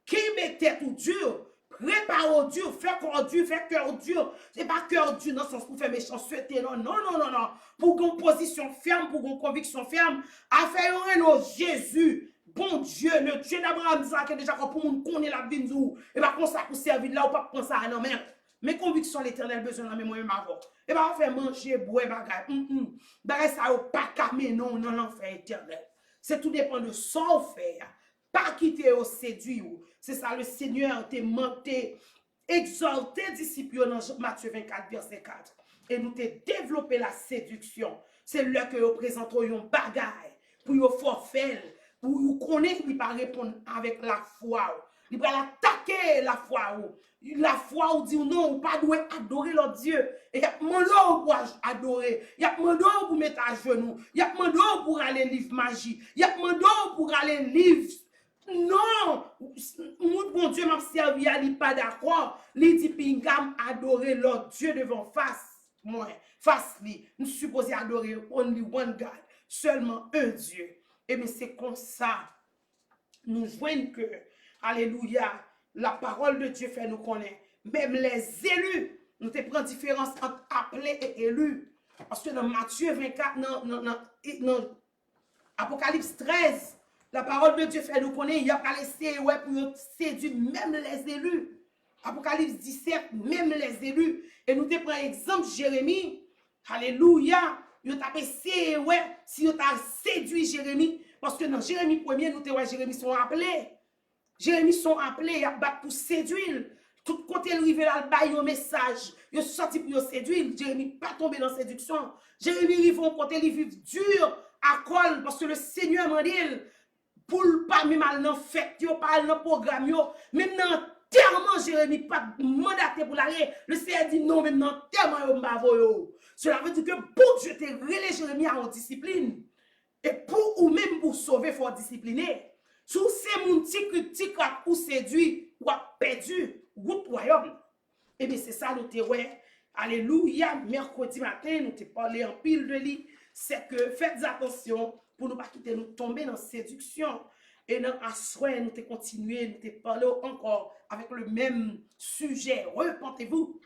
Qui met tête ou dur, prépare au dur, fait corps dur, fait cœur dur. C'est pas cœur dur dans le sens pour faire méchant, souhaiter, non, non, non, non, non. Pour une position ferme, pour une conviction ferme, affaire au Jésus. Bon Dieu, le Dieu d'Abraham, ça que déjà pour nous connaître la vie nous, et pas comme ça pour servir là ou pas penser à non mais mes convictions l'éternel besoin dans moi même avant. Et pas faire manger boire bagaille. Bagaille ça pas camé non dans l'enfer éternel. C'est tout dépend de son faire. Pas quitter au séduire. C'est ça le Seigneur t'a monté exalté disciple dans Matthieu 24 verset 4 et nous t'a développé la séduction. C'est là que vous présentez un bagaille pour vous forfait. Vous connaissez, il va répondre avec la foi. Il va attaquer la foi. La foi, ou dit non, ou pas doit adorer leur Dieu. Et il y a demandé pour adorer. Il y a demandé pour mettre à genoux. Il y a demandé pour aller livre magie. Il y a demandé pour aller livre. Non, mon Dieu m'a servi à lui pas d'accord. Il dit pingam adorer leur Dieu devant face. Moi, face lui. Nous supposons adorer only one God. Seulement un Dieu. Et bien c'est comme ça nous joignons que, alléluia, la parole de Dieu fait nous connaître. Même les élus, nous te prenons différence entre appelés et élus. Parce que dans Matthieu 24, dans Apocalypse 13, la parole de Dieu fait nous connaître, il n'y a pas laissé pour séduire même les élus. Apocalypse 17, même les élus. Et nous te prenons exemple Jérémie. Alléluia. Nous t'avons essayé, si nous t'avons séduit Jérémie. Parce que dans Jérémie 1er, nous t'avons Jérémie sont appelés. Jérémie sont appelés, il y a pour séduire. Tout côté arrivé là, il y a un message. Il est sorti pour séduire. Jérémie pas tombé dans la séduction. Jérémie arrive au côté, il vit dur à col parce que le Seigneur m'a dit pour pas même mal dans fête, pas dans programme, même dans tellement Jérémie pas mandaté pour l'aller. Le Seigneur dit non, même dans tellement yo. Cela veut dire que pour Dieu te relé Jérémie en discipline. Et pour ou même pour sauver, il faut discipliner. Sous ces moun tic ou séduit ou a perdu route royaume. Et bien c'est ça nous te ouais. Alléluia, mercredi matin nous te parlé en pile de lit, c'est que faites attention pour ne pas quitter nous tomber dans séduction. Et dans un soir nous te continuer, nous te parler encore avec le même sujet. Repentez-vous.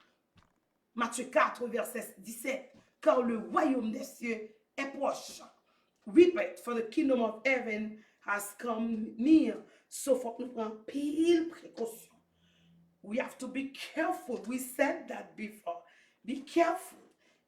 Matthieu 4 verset 17. Car le royaume des cieux est proche. Repent, for the kingdom of heaven has come near. So faut nous prendre pile précaution. We have to be careful. We said that before. Be careful.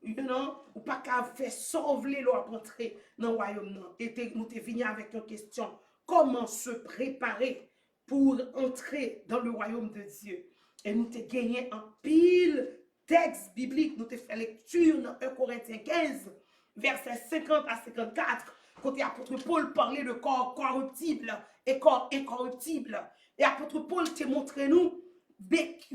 You know, ou pas qu'à faire sauver l'eau à entrer dans le royaume. Et nous te venu avec une question. Comment se préparer pour entrer dans le royaume de Dieu? Et nous te gagné un pile texte biblique. Nous te fait lecture dans 1 Corinthiens 15, versets 50 à 54. Côté apôtre Paul parlait de corps corruptible et corps incorruptible. Et apôtre Paul te montre nous,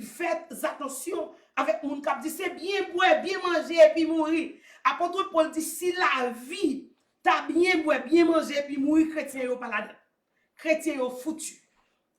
faites attention avec mon cap dit c'est bien boire, bien manger et puis mourir. Apôtre Paul dit si la vie t'as bien boire, bien manger et puis mourir, chrétien yo pas là-dedans. Chrétien yo foutu.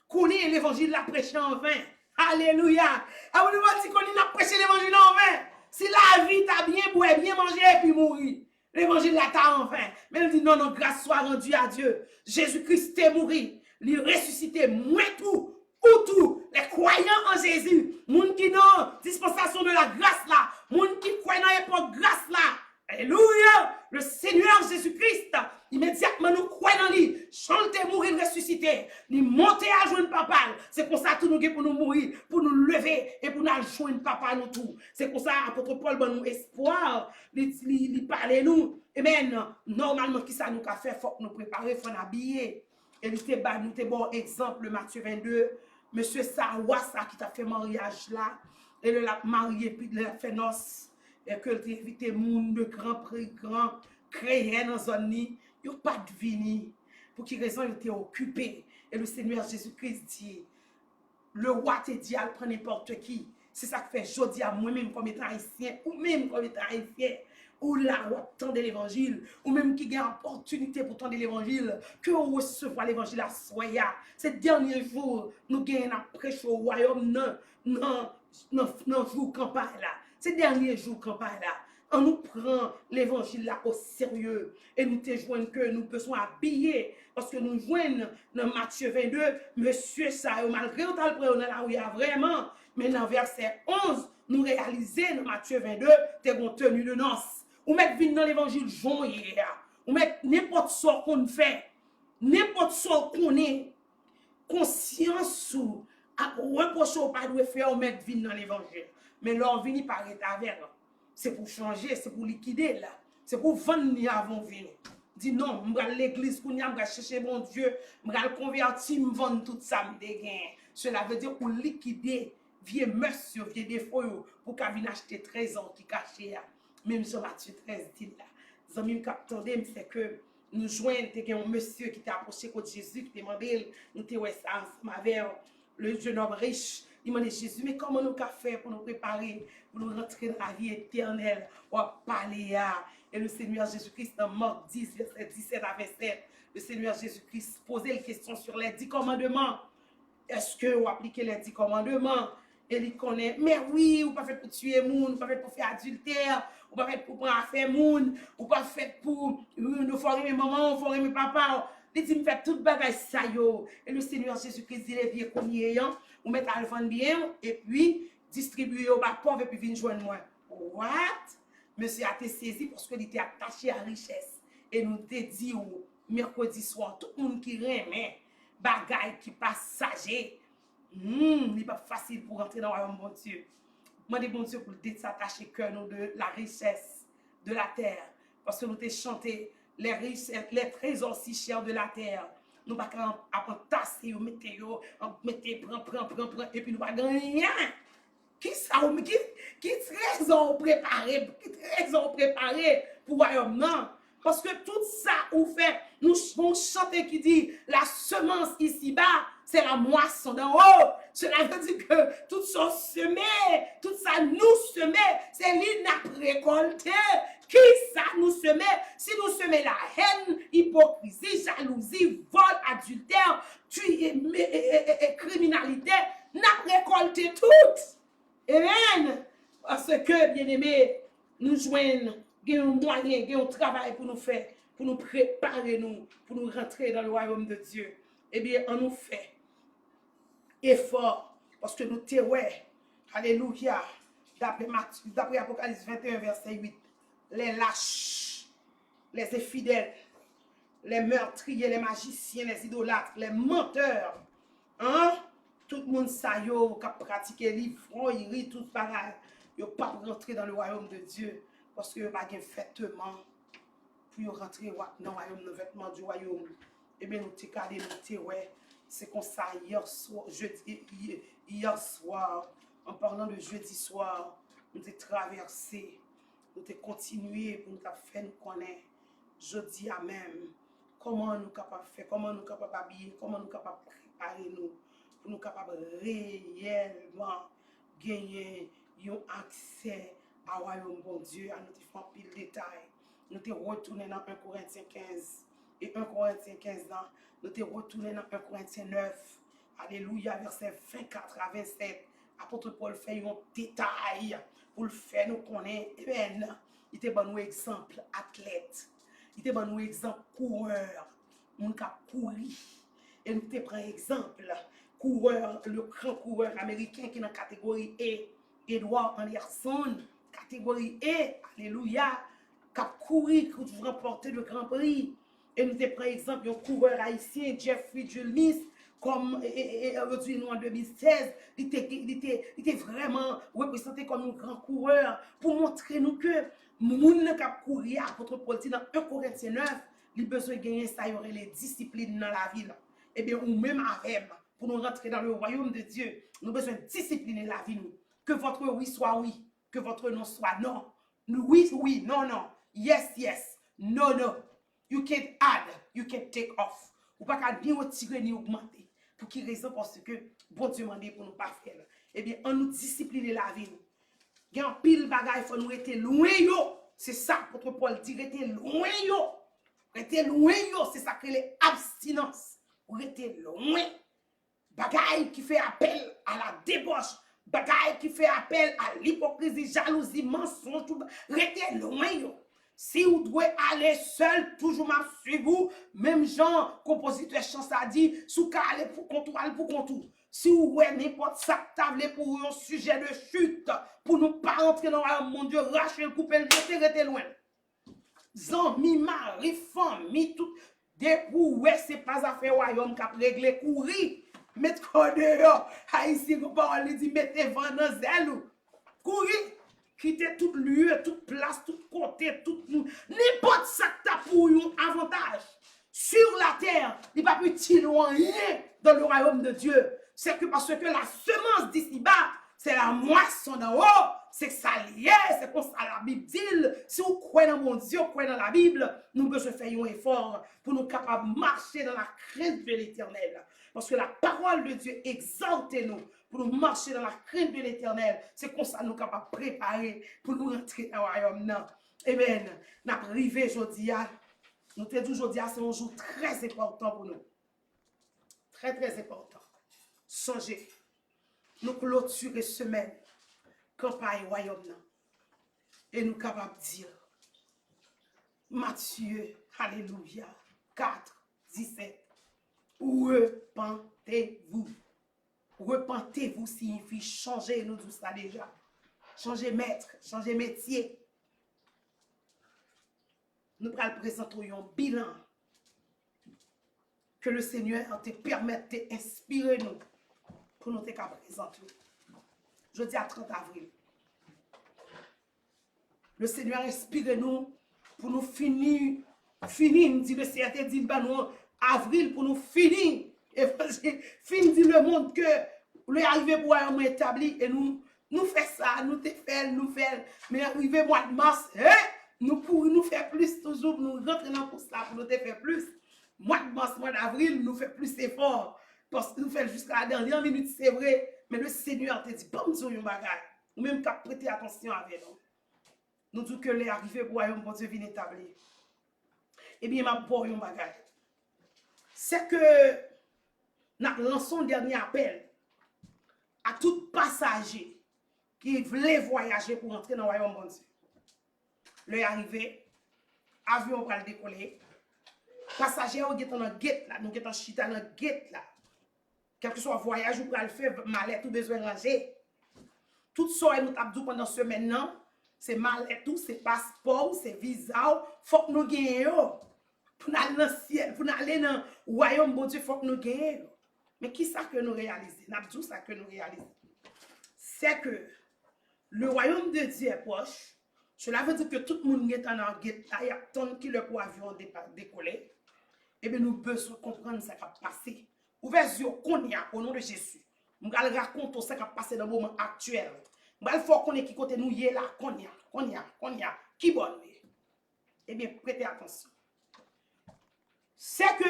Connaît l'évangile la prêcher en vain. Alléluia. Ah vous nous dit qu'on a prêché l'évangile en vain. Si la vie t'as bien boire, bien manger et puis mourir. L'évangile là t'a en vain. Mais il dit non, non, grâce soit rendue à Dieu. Jésus-Christ est mort. Il est ressuscité. Moi tout, ou tout. Les croyants en Jésus. Moun qui non, dispensation de la grâce là. Moun qui croient dans l'époque grâce là. Alléluia. Le Seigneur Jésus-Christ, immédiatement nous croyons dans lui. Chanter, mourir, ressusciter. Il monter à joindre papa. C'est pour ça tout nous pour nous mourir, pour nous lever et pour nous joindre papa nous tout. C'est pour ça apôtre Paul bon nous espoir. Il parle nous. Amen. Normalement qui ça nous a fait, faut nous préparer, faut nous habiller. Et nous te bon exemple Matthieu 22. Monsieur Sawasa qui t'a fait mariage là. Et le l'a marié puis il a fait noces. Et que tu évité monde de grand prix, grand créé dans zone ni, il n'y a pas de vini. Pour qui raison il était occupé. Et le Seigneur Jésus-Christ dit, le roi te dit à prendre n'importe qui. C'est ça que fait jodi à moi-même comme étant haïtien, ou même comme étant haïtien, ou là, ou attendre l'évangile, ou même qui a opportunité pour tendre l'évangile, que on recevoir l'évangile à soya. Ces derniers jours, nous gagnons à prêcher au royaume, non, jour campagne là. Ces derniers jours campagne là, on nous prend l'évangile là au sérieux et nous te joignons que nous besoin habiller parce que nous joignons dans Matthieu 22, monsieur ça, malgré tout le prêt, là où il y a vraiment, mais dans verset 11, nous réalisons dans Matthieu 22, t'es bon tenue de noces. Ou mettre vin dans l'évangile journée, ou mettre n'importe ce qu'on fait, n'importe ce qu'on est, conscience ou à reprocher au pas de faire, ou mettre vin dans l'évangile. Mais l'on vient par avec. C'est pour changer, c'est pour liquider là. C'est pour vendre avant venir. Dis non, je vais l'église, je vais chercher mon Dieu, je vais le convertir, je vais vendre tout ça, je vais gagner. Cela veut dire pour liquider vieux monsieur, vieux défaut, pour qu'on vienne acheter 13 ans qui cachent. Même sur Matthieu 13 dit là. Les amis qui attendent, c'est que nous joignons un monsieur qui t'a approché contre Jésus, qui t'a demandé, nous t'es ça avec le jeune homme riche. Il m'a dit Jésus, mais comment nous avons fait pour nous préparer, pour nous rentrer dans la vie éternelle, ou parler à. Et le Seigneur Jésus-Christ, dans Marc 10, verset 17 à 27, le Seigneur Jésus-Christ posait une question sur les 10 commandements. Est-ce que vous appliquez les 10 commandements? Et il connaît, mais oui, ou pas fait pour tuer moun, ou pas fait pour faire adultère, ou pas fait pour prendre affaire moun, ou pas fait pour nous faire aimer maman, ou faire aimer papa. Il dit, me fait tout bagage ça yo. Et le Seigneur Jésus-Christ dit, les vieux commis ou mettre à le vendre bien, et puis, distribuer au bas pauvre, et puis venir joindre moi. What? Monsieur a été saisi parce qu'il était attaché à la richesse. Et nous te dit, mercredi soir, tout le monde qui remet, bagage qui passe sage, il n'est pas facile pour rentrer dans le royaume, bon Dieu. Moi, des bon Dieu, pour s'attacher cœur nous de la richesse de la terre. Parce que nous t'ai chanté les trésors si chers de la terre. Nous pas apprendre tasser, mettez, prends, et puis nous pas rien. Qui ça, qui trésor préparé pour le royaume, non? Parce que tout ça, ou fait, nous chantons qui dit, la semence ici-bas, c'est la moisson d'en haut. Cela veut dire que tout ça semé, tout ça nous semé, c'est lui n'a récolté. Qui ça nous semé? Si nous semons la haine, hypocrisie, jalousie, vol, adultère, criminalité, n'a récolté tout. Amen. Parce que, bien aimé, nous joignons un moyen, un travail pour nous faire, pour nous préparer, pour nous rentrer dans le royaume de Dieu. Eh bien, on nous fait effort, parce que nous t'éwons, alléluia, d'après Apocalypse 21, verset 8, les lâches, les infidèles, les meurtriers, les magiciens, les idolâtres, les menteurs, hein? Tout le monde ça yo qui pratique l'ivron, il rit tout pareil, yo pas rentrer dans le royaume de Dieu parce que yo pas gain fêtement pour rentrer dans le royaume, le vêtement du royaume. Et bien nous t'ai calé, nous t'ai ouais, c'est comme ça hier soir, en parlant de jeudi soir, nous t'ai traversé, nous t'ai continué pour nous faire nous connaître jeudi à même comment nous capables faire, comment nous capables habiller, comment nous capables préparer nous pour nous capables réellement gagner un accès à royaume bon Dieu, à notre faire pile détail. Nous te retourner dans 1 Corinthiens 15 et 1 Corinthiens 15 ans, nous te retourner dans 1 Corinthiens 9. Alléluia, verset 24 à 27. Apôtre Paul fait un détail pour le faire nous connaître. Eh bien, il te donne un exemple athlète. Il te donne un exemple coureur. Mon cap courir. Et nous te prend exemple coureur, le grand coureur américain qui est dans la catégorie E, Edward Anderson, catégorie E, alléluia, qui a couru pour remporter le Grand Prix. Et nous te prend exemple un coureur haïtien, Jeffrey Julnis, comme aujourd'hui nous en 2016, il était vraiment représenté comme un grand coureur pour montrer nous que moun qui a couru à votre Paul dans 1 Corinthiens 9, il a besoin de gagner ça, il y aurait les disciplines dans la vie. Et bien, ou même avec, pour nous rentrer dans le royaume de Dieu, nous avons besoin de discipliner la vie. Que votre oui soit oui, que votre non soit non. Oui, oui, non, non. Yes, yes. No, no. You can add, you can take off. Ou pas qu'à ni retirer ni augmenter. Pour qui raison? Parce que bon Dieu m'a dit pour nous pas faire. Eh bien, on nous discipliner la vie. Il y a un pile bagaille, il faut nous rester loin. C'est ça, votre Paul dit, rester loin. Rester loin, c'est ça que les abstinences. Rester loin. Bagaille qui fait appel à la débauche. Bagaille qui fait appel à l'hypocrisie, jalousie, mensonge. Restez loin. Si vous devez aller seul, toujours m'a suivre vous. Même Jean, compositeur chant ça dit, sous qu'à aller pour contour, pour contour. Si vous voyez n'importe ça, table pour un sujet de chute, pour ne pas entrer dans le monde Dieu, racher, couper, le jeter, restez loin. Zami, mari, famille, tout. Depuis, ouais, c'est pas affaire royaume qui a réglé, courir. Mettre quoi dehors, Haïti, vous parlez, dit, mettez vent dans zèle. Courir. Quitter toute lieu, toute place, tout côté, tout nous. N'importe ça que t'as pour un avantage. Sur la terre, il n'y a pas petit loin rien dans le royaume de Dieu. C'est que parce que la semence d'ici-bas, c'est la moisson d'en haut. C'est ça lié, c'est comme ça la Bible dit. Si vous croyez dans mon Dieu, vous croyez dans la Bible, nous devons faire un effort pour nous capables de marcher dans la crainte de l'Éternel. Parce que la parole de Dieu exalte nous pour nous marcher dans la crainte de l'Éternel. C'est comme ça que nous sommes capables de préparer pour nous rentrer dans le royaume. Amen. Nous sommes arrivés aujourd'hui. Nous te disons aujourd'hui, c'est un jour très important pour nous. Très, très important. Songez. Nous clôturer semaine. Campagne royaume. Et nous sommes capables de dire, Matthieu, alléluia, 4, 17. Repentez-vous. Repentez-vous signifie changer, nous tout ça déjà. Changer maître, changer métier. Nous allons présenter un bilan que le Seigneur te permette d'inspirer nous pour nous présenter. Je dis à 30 avril. Le Seigneur inspire nous pour nous finir, dit le Seigneur dit nous avril pour nous finir. Et finir le monde que le arrivé pour un établi et nous fait ça, nous fait, mais arrivé mois de mars, nous pour nous faire plus toujours, nous rentrer dans pour ça, pour nous faire plus. Mois de mars, mois d'avril, nous fait plus effort. Parce que nous faisons jusqu'à la dernière minute, c'est vrai. Mais le Seigneur te dit, pas me dire un bagage. Ou même qu'à prêter attention avec nous. Nous disons que les arrivées pour un bon Dieu vient établir. Eh bien, ma pour un bagage. C'est que nous lançons un dernier appel à tout passager qui voulait voyager pour entrer dans le royaume bon Dieu. Le arrivé, avion va le décoller. Passager on est dans le gate là, nous sommes en chita dans le gate là. Quel que soit voyage ou le faire, mallette ou besoin de ranger. Tout ça nous avons pendant ce maintenant, c'est mallette tout, c'est passeport, c'est visa, faut que nous gagnions. Pour aller dans le ciel, pour aller dans le royaume bon Dieu, faut que nous gagnions. Mais qui ça que nous réalisons? Nous avons ça que nous réalisons. C'est que le royaume de Dieu est proche. Cela veut dire que tout le monde est dans le gate là, il y a tant qui le pour avion décoller. Eh bien, nous besoin comprendre ce qui a passé. Ouvrez les yeux au nom de Jésus. Nous allons raconter ce qui a passé dans le moment actuel. Nous allons faire qu'on est qui côté nous y est là, qu'on y a, qui bonne. Eh bien, prêtez attention. C'est que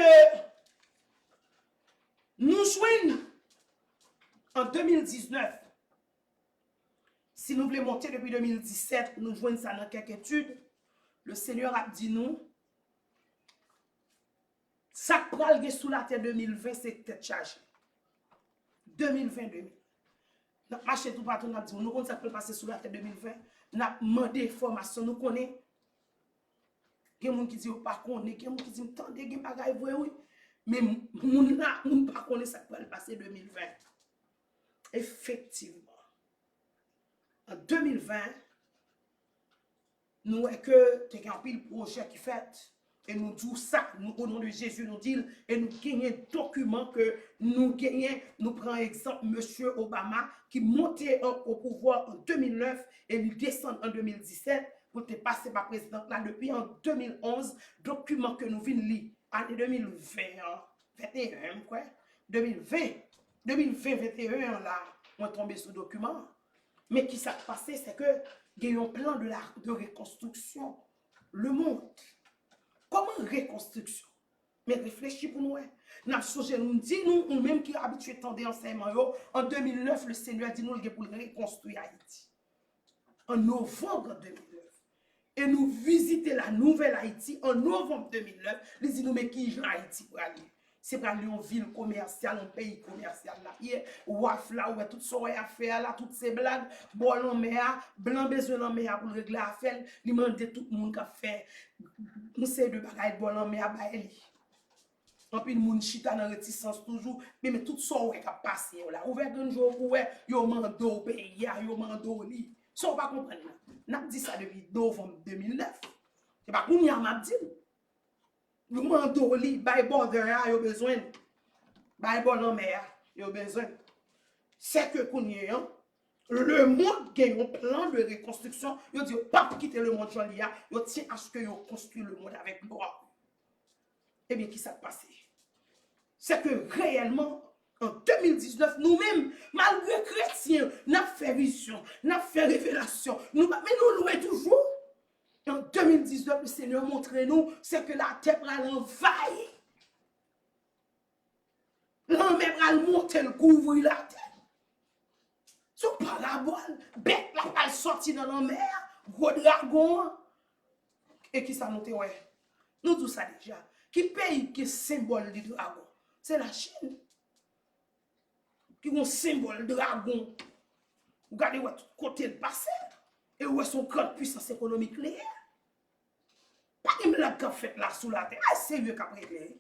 nous jouons en 2019. Si nous voulons monter depuis 2017, nous jouons ça dans quelques études. Le Seigneur a dit nous. Ça pral sous la terre 2020, c'est tête chargée. 2020. Nous avons marché tout partout, nous avons dit, nous connaissons ça peut passer sous la terre 2020. Nous avons demandé information, nous connaissons. Il y a des gens qui disent, pas connaît, il y a des gens qui disent, attendez, il y a des gens oui. Mais nous ne pas connaître ça peut passer 2020. Effectivement. En 2020, nous avons que tu as un pile projet qui fait. Et nous disons ça, nous, au nom de Jésus, nous disons, et nous gagnons un document que nous gagnons, nous prenons exemple, M. Obama, qui montait au pouvoir en 2009 et il descend en 2017 pour te passer par président là depuis en 2011, document que nous venons lire, année 2020, 21, quoi, 2020, 21 là, on est tombé sur le document. Mais qui s'est passé, c'est que il y a un plan de reconstruction, le monde. Comment reconstruction? Mais réfléchis pour nous. Nous avons dit, nous même qui habitués à des enseignements, en 2009, le Seigneur dit nous pour reconstruire Haïti. En novembre 2009. Et nous visitons la nouvelle Haïti en novembre 2009. Il dit nous, mais qui est Haïti pour aller? C'est pour aller en ville commerciale, en pays commercial. Là, ouaf là, où tout ça à faire, là, toutes ces blagues, bon en mer, blanc besoin en mer pour régler l'affaire, il demande tout le monde qui a fait. Nous c'est de bagaille bon en mer, bah elle. En puis le monde chita dans réticence toujours, mais tout ça qui a passé là. Ouvert un jour pour yo mando au pays, yo mando au lit. Ça on pas comprendre. N'a dit ça depuis novembre 2009. C'est pas qu'on y a m'a dit. Le mando li, bay border a yo besoin. Bay bon en mer, yo besoin. C'est que qu'on y a, le monde gagne un plan de reconstruction. Yo dit pas quitter le monde Jean Lia, yo tient à ce que yo construit le monde avec gloire. Eh bien qui s'est passé? C'est que réellement en 2019, nous-mêmes, malgré chrétiens, nous avons fait vision, nous avons fait révélation, mais nous louons toujours. En 2019, le Seigneur montre nous, c'est que la terre va l'envahir. L'homme va monter, le couvrir la terre. Si on parle la boîte, bête la va sortir dans la mer, gros dragon. Et qui ça nous ouais? Nous tout ça déjà. Qui pays qui est symbole du dragon? C'est la Chine. Qui est un symbole de dragon. Vous regardez où tout côté le passé. Et où est son grande puissance économique nucléaire. Pas de blague qu'a fait là sous la terre. Ah, c'est vieux qu'a réglé.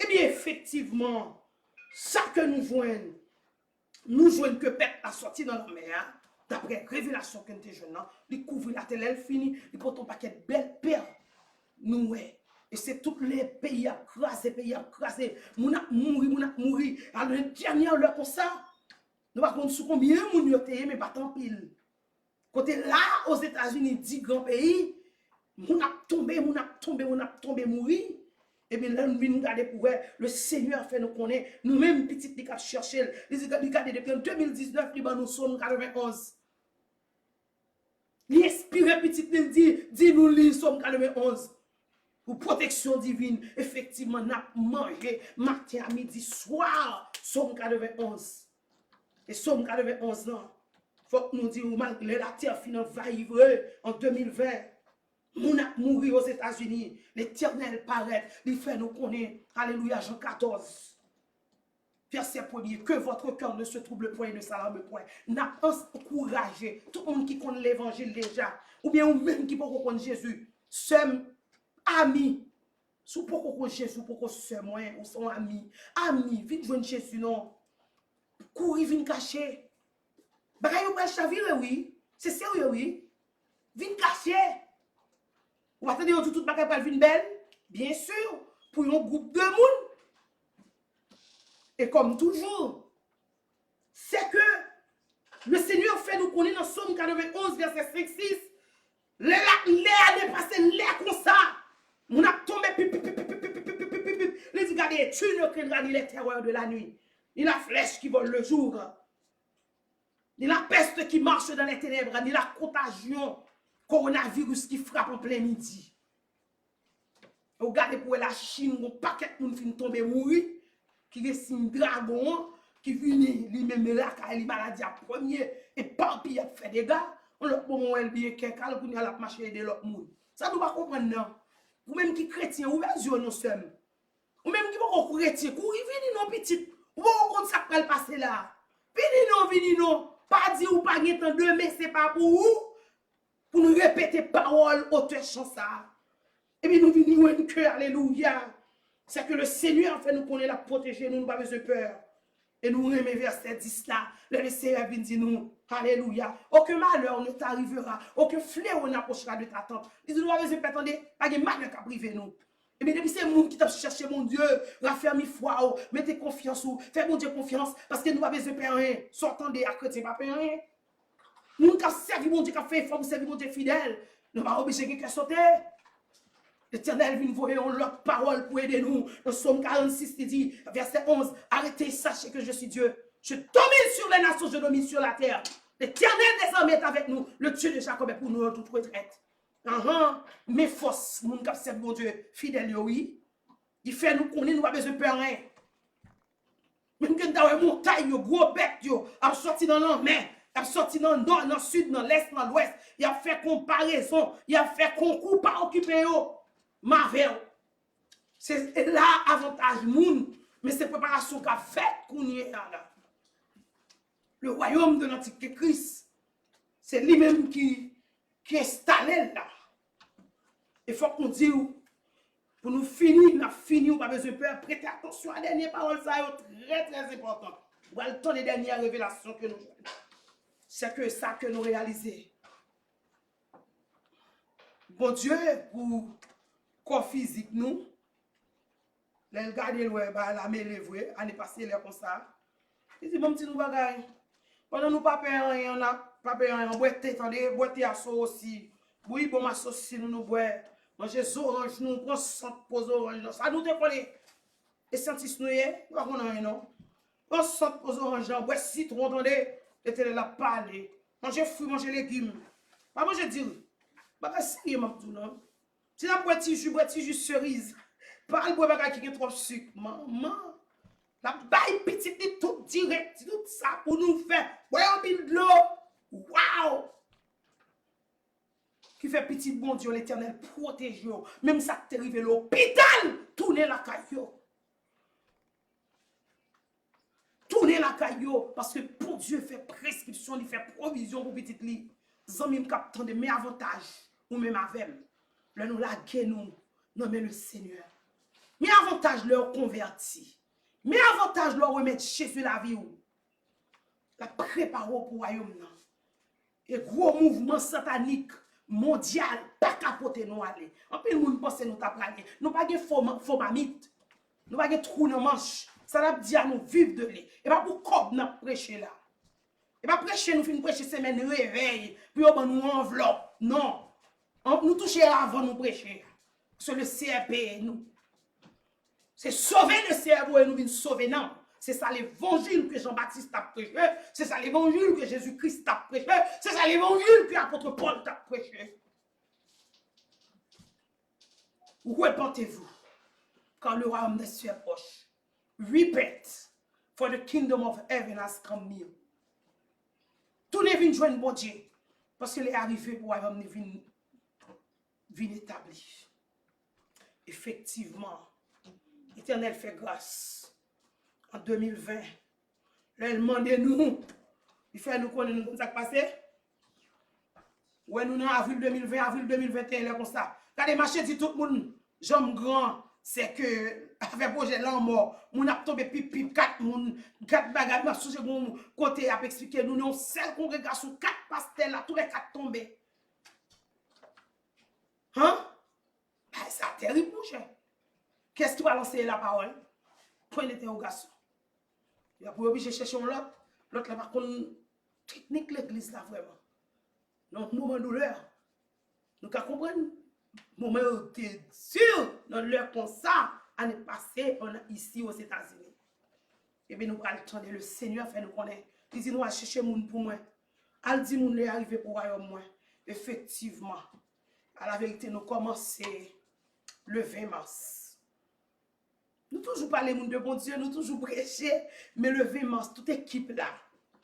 Eh bien, effectivement, ça que nous joignons que peuple a sorti dans la mer, d'après révélation que nous avons jeune, il couvre la télé, elle finit, il porte un paquet de belles perles. Nous, ouais. Et c'est tous les pays à craser, moun a mouri. Alors, le dernier heure comme ça, nous ne savons pas combien de gens ont mais pas tant pile. Côté là, aux États-Unis, 10 grands pays, moun a tombé, mouri. Et bien là, nous venons regarder pour voir, le Seigneur fait nous connaître, nous-mêmes, petites, nous chercher, nous regardons depuis 2019, nous sommes 91. L'inspiré petit, nous dit nous, nous sommes 91. Pour protection divine, effectivement, nous avons mangé matin à midi, soir, Somme 91. Et Somme 91, non. Il faut que nous disions, malgré la terre finale va vivre en 2020, nous avons mouru aux États-Unis. L'Éternel paraît, il fait nous connaître. Alléluia, Jean 14. Verset 1er, que votre cœur ne se trouble point et ne s'alarme point. N'a pas encouragé tout le monde qui connaît l'évangile déjà, ou bien ou même qui peut connaître Jésus. Sommes amis. Si vous connaissez Jésus, pour qu'on se moins, ou son ami. Ami, vite joindre Jésus, non. Courir, vite cacher. Bagay ou pas chavire, oui. C'est sérieux, oui. Vite cacher. Vous attendez tout bagay pour venir belle? Bien sûr, pour un groupe de monde. Et comme toujours, c'est que le Seigneur fait nous connaître dans Somme 91, verset 5-6. L'air a dépassé l'air comme ça. On a tombé, les dit, regardez, tu ne craindras ni les terreurs de la nuit, ni la flèche qui vole le jour, ni la peste qui marche dans les ténèbres, ni la contagion, coronavirus qui frappe en plein midi. Regardez pour la Chine, un paquet de monde qui tombe mourir, qui est un dragon, qui vient lui-même là, qui a les maladies à premier, et pas puis il a fait des gars, on le moment où elle bien quelqu'un, on a marché de l'autre monde. Ça nous va comprendre, non? Ou même qui chrétien, ou les yeux nous sommes. Ou même qui va chrétien, ou vini non petit, ou on ça va passer là. Vini non, pas dire ou pas gagner temps de mais c'est pas pour vous. Pour nous répéter parole auteur chant ça. Et bien nous venons un cœur, alléluia. C'est que le Seigneur fait nous connaître la protéger, nous n'avons pas besoin de peur. Et nous remet verset 10 là, le Seigneur vient dire nous, alléluia, aucun malheur ne t'arrivera, aucun fléau n'approchera de ta tente. Il dit, nous avons besoin de attendre, pas de malheur qui a privé nous. Et bien, depuis c'est le monde qui t'a cherché, mon Dieu, raffermi foi, mettez confiance, faites mon Dieu confiance, parce que nous avons besoin de faire rien. Sortant des chrétiens, pas faire rien. Nous qui avons servi mon Dieu, qui a fait forme, servi mon Dieu fidèle, nous n'avons pas obligé quelqu'un sauter. L'Éternel vient voyer l'autre parole pour aider nous. Dans Somme 46, il dit, verset 11, arrêtez, sachez que je suis Dieu. Je domine sur les nations, je domine sur la terre. L'Éternel des armées est avec nous. Le Dieu de Jacob est pour nous en toute retraite. Mais force, mon cap c'est bon Dieu, fidèle, oui. Il fait nous connaître, nous pas besoin de peur rien. Même que dans les montagnes, gros bec, a sorti dans la mer, a sorti dans le nord, dans le sud, dans l'est, dans l'ouest. Il a fait comparaison, il a fait concours par occuper. Marvel, c'est là avantage moun, mais c'est préparation qu'a fait qu'on y est là. Le royaume de l'Antichrist Christ, c'est lui-même qui installe là. Il faut qu'on dise, pour nous finir, on a fini, on n'a pas besoin de peur, prêtez attention à la dernière parole, ça est très très important. On va le temps des dernières révélations que nous avons. C'est que ça que nous réalisons. Bon Dieu, pour corps physique nous, les regarder la mêlée vrai, année passée là comme ça. Il dit bon petit nous bagaille. Pendant nous pas payer rien, on a pas payer rien, boîte attendez, boîte à sauce aussi. Oui, bon ma sauce si nous boire. Manger orange nous prend 100 pose orange. Ça nous te connaît. Et scientifique nous est, pas qu'on rien non. On 100 pose orange, boire citron attendez, et la parler. Manger fruits, manger légumes. Pas manger dire. Pas sérieux m'a tout non. Si la boîte jus cerise, pas le bois qui a trop de sucre, maman, la baille petite tout direct, tout ça pour nous faire, ouais, on pile de l'eau, waouh! Qui fait petit bon Dieu, l'Éternel protège, même ça qui arrive l'hôpital, tournez la caillou. Tournez la caillou, parce que pour Dieu fait prescription, il fait provision pour petit lit. Zami captant de mes avantages, ou même avec. Là, nous la nous nommons le Seigneur. Mais avantage leur converti. Mais avantage leur remettre Jésus la vie ou. La préparer pour le royaume. Et gros mouvement satanique mondial, pas capoter nous aller. En plus, nous pensons nous taper aller. Nous pas de faux mamite. Nous pas de trou dans manche. Ça n'a dit à nous vivre de lui. Et pas pour comme nous prêcher là. Et pas prêcher, nous finissons prêcher semaine réveil. Puis on nous enveloppe. Non. Nous toucher avant nous prêcher. Parce que le CRP, nous. C'est sauver le cerveau et nous venons sauver, non. C'est ça l'évangile que Jean-Baptiste a prêché. C'est ça l'évangile que Jésus-Christ a prêché. C'est ça l'évangile que l'apôtre Paul a prêché. Repentez-vous quand le royaume des cieux est proche. Repent, for the kingdom of heaven has come near. Tout n'est venu joindre bon Dieu. Parce qu'il est arrivé pour le royaume venu établi. Effectivement, l'Éternel fait grâce. En 2020, là, il demande nous, il fait nous connaître comme ça qui passé. Ouais, nous, en avril 2020, avril 2021, là, comme ça. Quand les marchés disent tout le monde, j'aime grand, c'est que, avec projet là mort, mon a tombé pip, 4 bagages, ma souche, mon côté, a expliqué, nous, une seule congrégation, 4 pasteurs là, tous les 4 tombés. Hein? Ben, c'est terrible, mon cher. Qu'est-ce qui va lancer la parole? Point d'interrogation. Il a pour obligé de chercher l'autre. L'autre là, par contre, technique l'église là, vraiment. Donc, moment de douleur. Nous comprenons. Moment où tu es sûr, dans l'heure comme ça, année passée, on a ici aux États-Unis. Et bien, nous allons attendre le Seigneur fait nous connaître. Il dit, nous allons chercher moun pour moi. Elle dit, nous allons arriver pour royaume moi. Effectivement, à la vérité, nous commençons le 20 mars. Nous toujours parler de bon Dieu, nous toujours prêcher, mais le 20 mars, toute équipe là,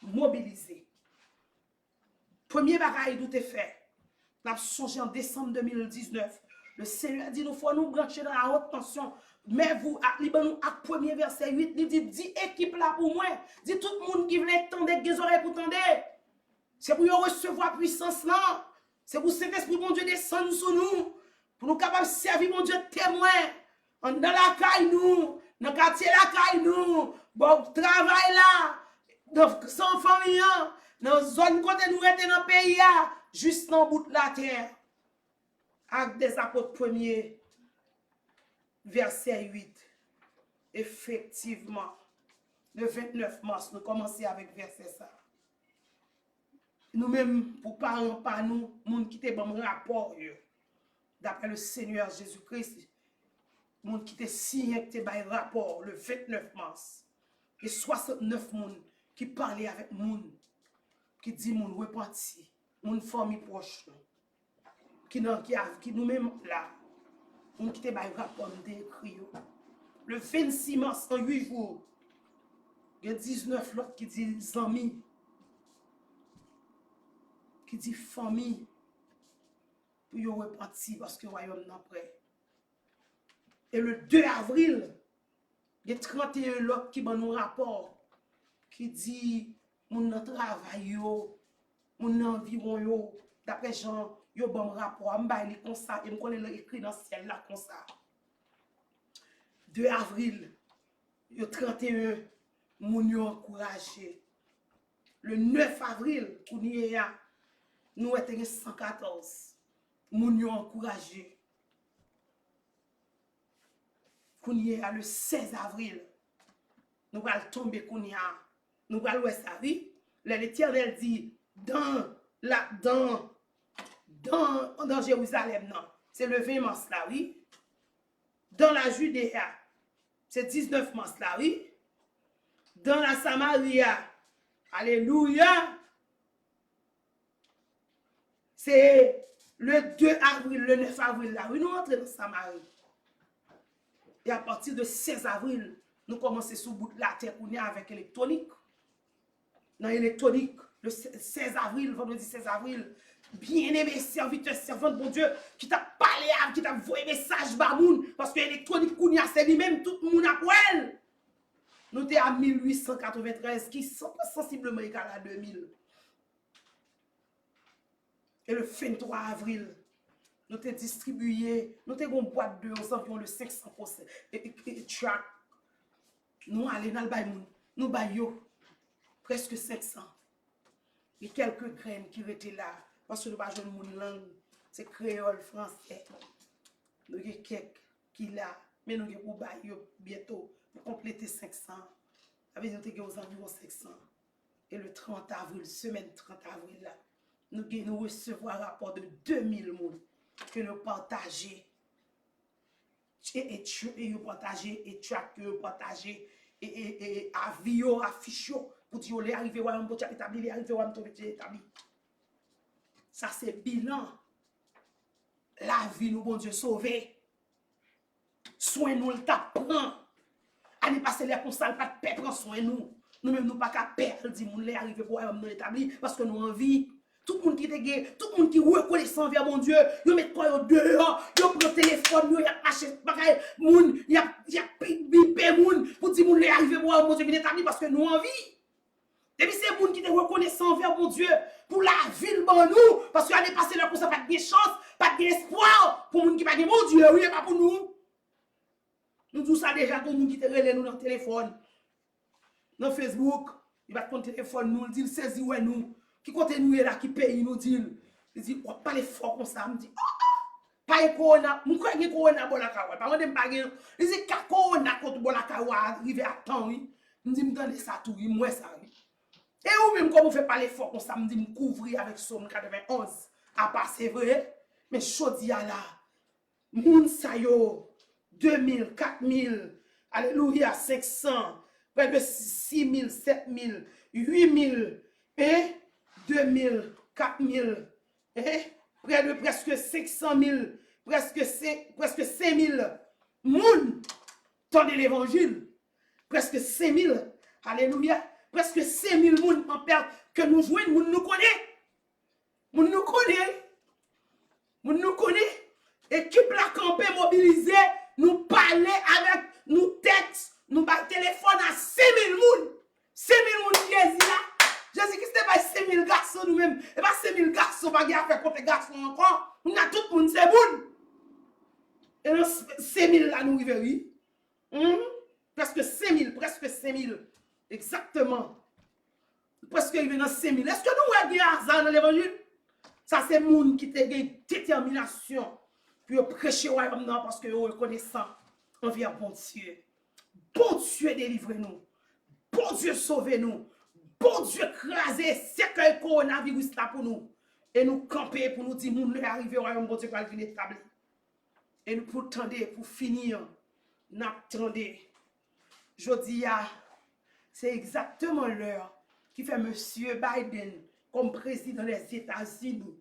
mobilisée. Premier bagaille nous t'es fait. Nous avons changé en décembre 2019. Le Seigneur dit, nous faut nous brancher dans la haute tension. Mais vous, nous, à premier verset 8, il dit, 10 équipes là pour moi. Dit tout le monde qui veut tendre des oreilles pour tendre. C'est pour recevoir puissance là. C'est pour cet esprit, mon Dieu, descendre sur nous. Pour nous capables de servir, mon Dieu, témoin. Dans la caille, nous. Dans le quartier, la caille, nous. Bon, travail là. Dans sans famille, dans la zone côté nous étions dans le pays, juste dans le bout de la terre. Acte des apôtres premiers, verset 8. Effectivement, le 29 mars, nous commençons avec verset ça. Nous-mêmes, pour parler par nous, nous qui était bon rapport, d'après le Seigneur Jésus-Christ, nous qui était signé qui était rapport le 29 mars. Et 69 personnes qui parlaient avec nous, qui dit moun repenti, moun famille proche, qui nous-mêmes là, nous qui était rapport d'écrit. Le 26 mars, en 8 jours, il y a 19 autres qui disent amis, qui dit famille, pour y repartir parce que le royaume n'est prêt. Et le 2 avril, il y a 31 autres qui ont un rapport qui dit mon travail, mon environ, d'après Jean, il y a un rapport, je comme ça, et je connais écrit dans le ciel là comme ça. 2 avril, il y a 31 moun yo encouragé. Le 9 avril, nous avons 114 moun yo encouragé. Le 16 avril, nous allons tomber nous allons voir ça, oui. L'Éternel dit dans Jérusalem, non. C'est le 20 mars là, oui. Dans la Judée, c'est 19 mars là, oui. Dans la Samarie, alléluia, c'est le 2 avril, le 9 avril là, oui, nous rentrons dans Samarie. Et à partir de 16 avril, nous commençons sous bout de la terre avec électronique. Dans l'électronique, le 16 avril, vendredi 16 avril, bien-aimé serviteur, servant de bon Dieu, qui t'a parlé, qui t'a envoyé message bamoun, parce que l'électronique, c'est lui-même, tout le monde a quoi elle. Nous sommes à 1893, qui sont sensiblement égal à 2000. Et le 23 avril, nous te distribué, nous te gon boîte de environ le 500 track. Nous allons dans le bail nous baillons presque 500. Et quelques graines qui étaient là parce que nous pas jouer mon langue, c'est créole français. Nous avons quelques qui là, mais nous avons pour baillons bientôt pour compléter 500. Avec nous avons environ 500. Et le 30 avril, semaine 30 avril là, nous recevons un rapport de 2000 monde que nous partageons. Et nous partageons, et track nous partageons, et avion, affiche pour dire les arriver à un bon établi, les arriver à un bon établi. Ça c'est bilan. La vie nous, bon Dieu, sauvé. Soin nous le t'apprend. Allez passer les comme ça, pas de paix, prend soin nous. Nous-mêmes, nous pas qu'à perdre, dit moun les arriver pour un bon établi, parce que nous envie. Tout le monde qui te gay, tout le monde qui reconnaissant envers mon Dieu, yo met quoi dehors, yo prend téléphone, yo y a acheté bagay, moun, y a bipé moun pour dire moun les arriver pour mon Dieu bien établi parce que nous envie. Depuis c'est moun qui te reconnaissant envers mon Dieu pour la ville bon nous parce que année passée là pour ça pas de chance, pas d'espoir pour moun qui pas de mon Dieu, oui, pas pour nous. Nous tout ça déjà tout moun qui te relève nous dans le téléphone. Dans Facebook, il va prendre téléphone nous, il dit saisi ouais nous. Qui compte nous là qui paye nous dit il dit on parler fort comme ça me dit pas corona mon croit que corona bon la kawa pas on pas il dit corona contre bon la kawa arriver à temps oui me dit me donner ça tout oui moi ça oui et ou même comme on fait parler fort comme ça me dit me couvrir avec somme 91 à part c'est vrai mais chodi a là moun sa yo 2000 4000 alléluia 500 près de 6000 7000 8000 et 2000, 4000, près de presque 500 000, presque 5 000 moun tendez l'évangile. Presque 5 000, alléluia, presque 5 000 moun en perte que nous jouons, moun nous connaît. Moun nous connaît. Moun nous connaît. Équipe la campé mobilisée, nous parler avec, nous texte, nous par téléphone à 5 000 moun. 5 000 moun qui est là. Jésus-Christ n'est pas 5 000 garçons nous-mêmes. Et pas 5 000 garçons, pas à faire contre garçons encore. On a tout le monde, c'est bon. Et dans 5 000 là, nous arrivons. Presque 5 000, presque 5 000. Exactement. Presque il dans 5 000. Est-ce que nous avons hasard dans l'évangile? Ça, c'est le monde qui a une détermination pour prêcher au royaume parce que vous reconnaissant envers bon Dieu. Bon Dieu, délivrez-nous. Bon Dieu, sauvez-nous. Bon Dieu, craser cercueil coronavirus là pour nous. Et nous camper pour nous dire, nous arriver au royaume, bon Dieu, pour venir établi. Et nous pour tendre, pour finir, nous attendons. Je dis, c'est exactement l'heure qui fait M. Biden comme président des États-Unis,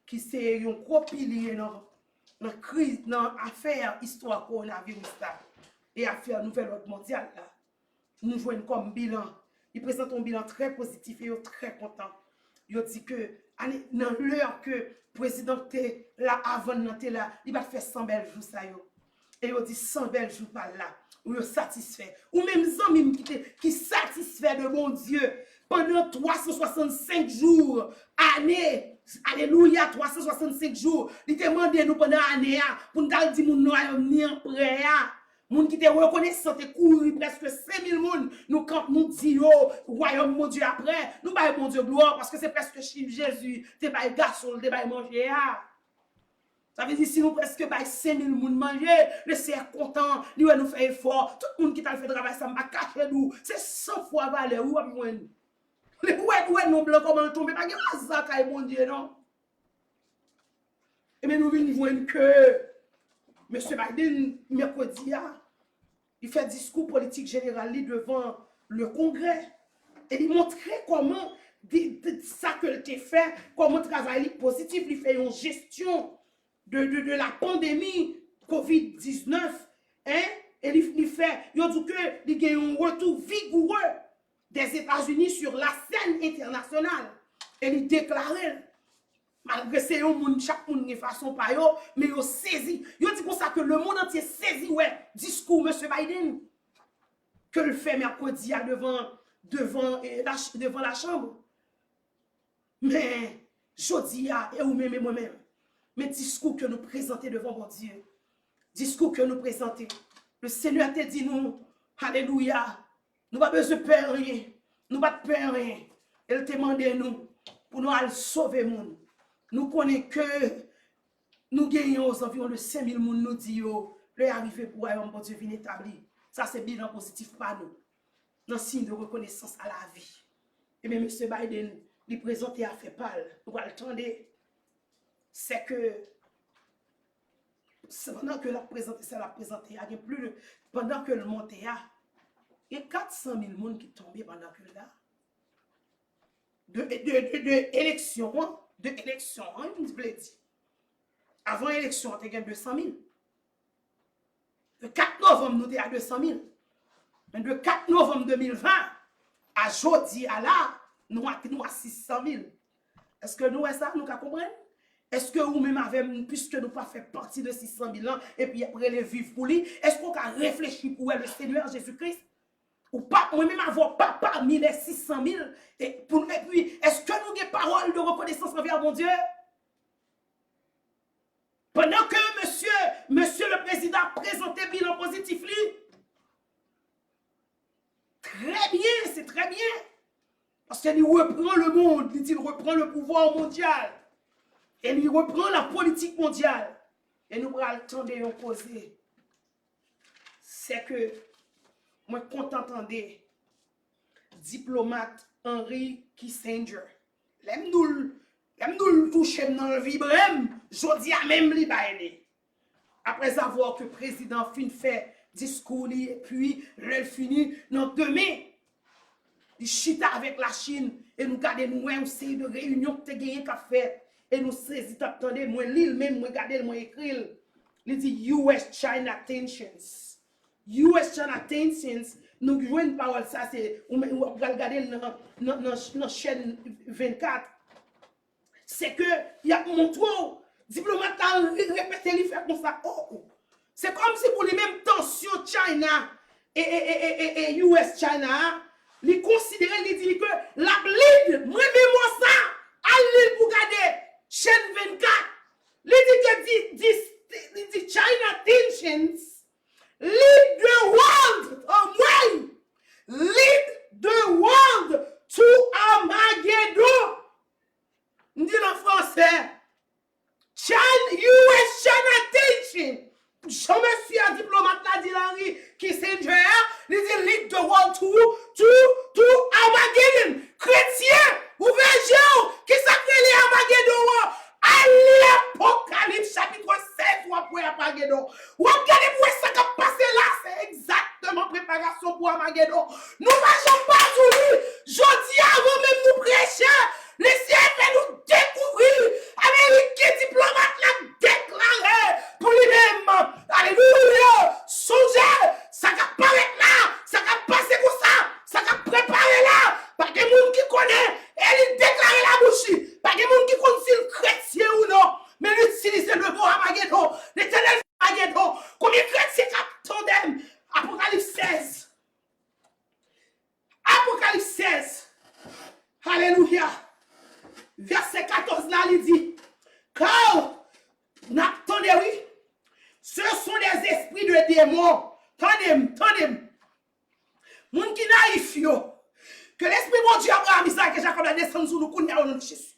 qui c'est un gros pilier dans la crise, dans l'affaire histoire coronavirus là, et affaire nouvelle ordre mondiale là. Nous jouons comme bilan. Il présente un bilan très positif et il est très content. Il dit que dans l'heure que le président était là, avant de là, il va faire 100 belles jours. Ça, et il dit 100 belles jours par là. Ou il est satisfait. Ou même Zambim qui satisfait de mon Dieu pendant 365 jours, année. Alléluia, 365 jours. Il te demande nous pendant l'année pour nous dire que nous sommes prêts. Moun qui te reconnaissant te courir presque 5000 moun nous quand nous disons royaume mon Dieu après nous bail mon Dieu gloire parce que c'est presque chiffre Jésus te bail garçon te bail manger ça veut dire si nous presque bail 5000 moun manger le Seigneur content lui nous fait effort tout monde qui t'a fait travail ça m'a caché nous c'est 100 fois valeur ou moi le ouais non blanc comment tomber pas ça kay mon Dieu non et mais nous venons voir que monsieur Biden mercredi il fait discours politique général devant le Congrès et il montrait comment ça que tu fait, comment travailler positif, il fait une gestion de la pandémie COVID-19 hein? Et il fait, il dit que il y a un retour vigoureux des États-Unis sur la scène internationale et il déclarait malgré c'est un monde chaque monde de façon pas yo mais yo saisi yo dit comme ça que le monde entier saisi ouais discours monsieur Biden que le fait mercredi devant la chambre mais jodi et ou même moi-même mais discours que nous présentons devant mon Dieu. Discours que nous présentons. Le Seigneur te dit nous, alléluia, nous pas besoin de peur rien. Nous pas de peur rien. Il te demande nous pour nous aller sauver le monde. Nous connaissons que nous gagnons environ de 5000 personnes, nous disons, le arrivé pour un bon Dieu vient établi. Ça, c'est bilan positif pour nous. Dans signe de reconnaissance à la vie. Et même M. Biden, lui présenté à fait pâle. Nous allons attendre. C'est que, pendant que la présenté, c'est la présenté, il y a plus de, pendant que le monté, il y a 400 000 personnes qui tombent pendant que là. De élection, il me dit. Avant l'élection, on a 200 000. Le 4 novembre, nous sommes à 200 000. Mais de 4 novembre 2020 à jeudi, à là, nous sommes à 600 000. Est-ce que nous, ça, nous comprenons? Est-ce que vous-même, puisque nous pas fait partie de 600 000 ans, et puis après les vivre pour lui, est-ce qu'on a réfléchi pour le Seigneur Jésus-Christ? Ou pas, moi-même, avoir pas parmi les 600 000, et puis, est-ce que nous avons parole de reconnaissance envers mon Dieu? Pendant que monsieur le président présentait bilan positif, très bien, c'est très bien. Parce qu'il reprend le monde, il reprend le pouvoir mondial. Et il reprend la politique mondiale. Et nous allons le temps de nous poser. C'est que, moi, content d'entendre, diplomate Henry Kissinger. L'aime nous toucher dans le vibrem, je dis à même li baile. Après avoir que le président fin fait discours, et puis, il finit, non, demain, il chita avec la Chine, et nous gardons nous une série de réunions que tu as gagné qu'à faire. Et nous saisissons, attendez, moi, l'île même, moi, regardez, moi, écrit. Il dit US-China tensions. US-China tensions, nous jouons une parole, ça, c'est, on va regarder dans la chaîne 24. C'est que, il y a mon tour, diplomate a répété, il fait comme ça. Oh. C'est comme si pour les mêmes tensions China et US-China, il considère, il dit que la bleed, moi-même ça, allez pour garder chaîne 24. Il dit China tensions lead the world away. Lead the world to Armageddon. On dit en français, US-China tension. Jean-Monsieur un diplomate là dit Henry Kissinger, il dit lead the world to Armageddon. Chrétien, ouvrez qui s'appelle Armageddon. À l'Apocalypse chapitre 16 ou après Armageddon. Ou regardez pour ça qui a passé là, c'est exactement préparation pour Armageddon. Nous ne marchons pas sur lui. Je dis avant même nous prêcher, laissez nous découvrir. Américain diplomate l'a déclaré pour lui-même. Alléluia. Songez, ça qui apparaît là, ça qui a passé pour ça qui a préparé là. Pas de monde qui connaît, elle déclare la bouche. Pas de monde qui connaît si le chrétien ou non. Mais l'utiliser le mot Armageddon, l'éternel Armageddon. Combien de chrétiens attendent? Apocalypse 16. Apocalypse 16. Alléluia. Verset 14 là, il dit, car, attendez, oui, ce sont des esprits de démons. Tendez. Moun qui naïf yo. Que l'esprit mon Dieu Abraham, Isaac et Jacob la descend sur nous, kounya au nom de Jésus.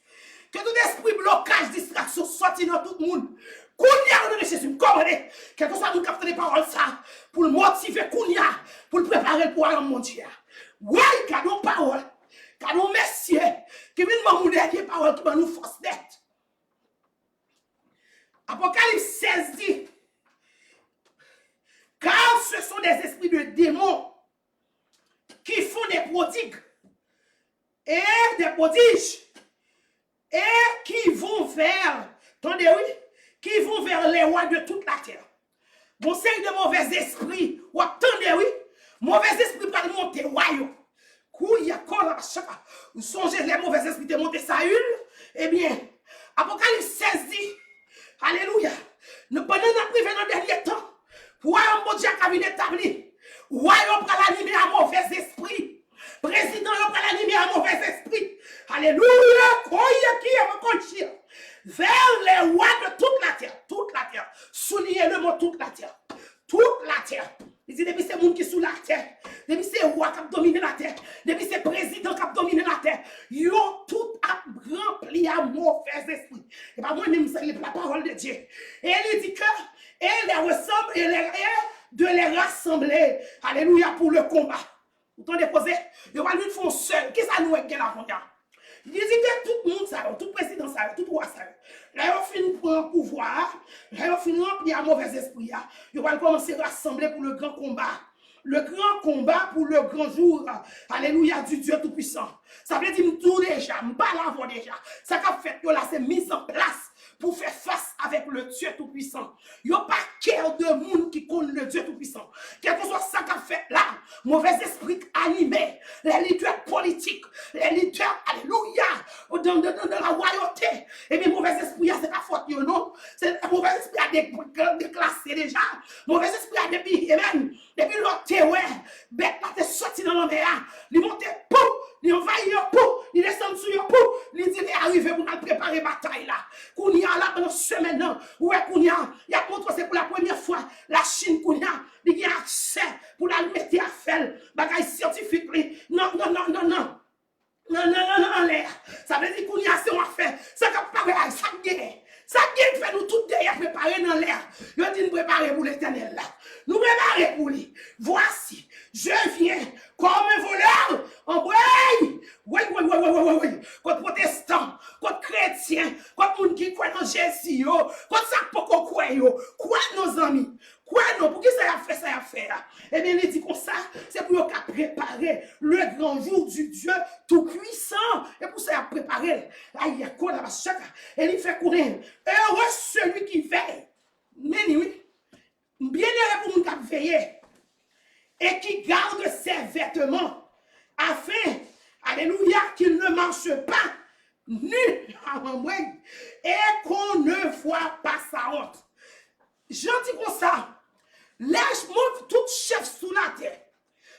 Que tout esprit blocage, distraction sorti dans tout le monde. Kounya au nom de Jésus. Comprenez? Quel que soit mon capteur des paroles ça, pour le motiver kounya, pour le préparer pour aller mon Dieu. Oui, cadeau parole. Cadeau messieurs, qui viennent nous montrer des paroles qui vont nous force d'être. Apocalypse 16 dit, car ce sont des esprits de démons qui font des prodigues et des prodiges et qui vont vers, attendez oui, qui vont vers les rois de toute la terre. Bon, c'est de mauvais esprits, ou attendez oui, mauvais esprits pas monter royaume. Vous songez les mauvais esprits de monter Saül? Eh bien, Apocalypse 16 dit, alléluia, nous pendant notre privé dans le dernier temps, royaume bon Dieu qui a été établi, royaume qui a l'animé à mauvais esprit, président qui a l'animé à mauvais esprit, alléluia, qui est mon coach, vers les rois de toute la terre. Toute la terre. Soulignez le mot toute la terre. Toute la terre. Il dit, depuis c'est monde qui sous la terre, depuis c'est roi qui a dominé la terre, depuis c'est président qui a dominé la terre, ils ont tout rempli à mauvais esprit. Et pas moi-même, c'est la parole de Dieu. Et il dit que, et les ressemble, et de les rassembler, alléluia, pour le combat. Vous entendez poser? Ils vont lui faire seul. Qu'est-ce que ça nous est là, mon gars? Il dit que tout le monde, ça, tout président, ça, tout roi, ça. Là, ils finissent prendre pouvoir, là, ils finissent remplir un mauvais esprit. Ils vont commencer à rassembler pour le grand combat. Le grand combat pour le grand jour. Alléluia, du Dieu Tout-Puissant. Ça veut dire tout déjà, pas l'avant déjà. Ça qu'a fait que là, c'est mis en place pour faire face avec le Dieu Tout-Puissant. Il n'y a pas cœur de monde qui connaît le Dieu Tout-Puissant. Quel que soit ça qu'a fait là, mauvais esprit animé, les leaders politiques, les leaders, alléluia, dans la royauté. Et bien, mauvais esprit, c'est la faute, non? C'est mauvais esprit a déclassé déjà. Mauvais esprit a depuis, amen. Depuis l'autre, ouais, bête là, t'es sorti dans l'homme, il monte, pou, il envahit, pou, il descend sur pou, il dit, il est arrivé pour préparer la bataille là. Kounia là, pendant ce semaine, ouais, Kounia, il a montré, c'est pour la première fois, la Chine, Kounia, il a accès pour la mettre à faire, bagaille scientifique, non, non, non, non, non. Non, non, non, non, en l'air. Ça veut dire qu'on y a assez à faire. Ça va préparer, ça gagne. Ça gagne fait nous tout derrière préparer dans l'air. Je dis nous préparer pour l'éternel là. Nous préparer pour lui. Voici, je viens comme un voleur en bruit. Oui, oui, oui, oui, oui, oui. Contre protestants, contre chrétiens, contre gens qui croient dans Jésus, contre ça pour qu'on croit, quoi nos amis. Quoi non, pour qui ça a fait, ça a fait. Eh bien, il dit comme ça, c'est pour préparer le grand jour du Dieu Tout-Puissant. Et pour ça, il a préparé. Là, il y a quoi là-bas, chacun. Et il fait courir. Heureux celui qui veille. Mais oui, bien heureux pour nous qui veiller. Et qui garde ses vêtements. Afin, alléluia, qu'il ne marche pas nu avant moi. Et qu'on ne voit pas sa honte. J'en dis comme ça. Laisse-moi tout chef sous la terre.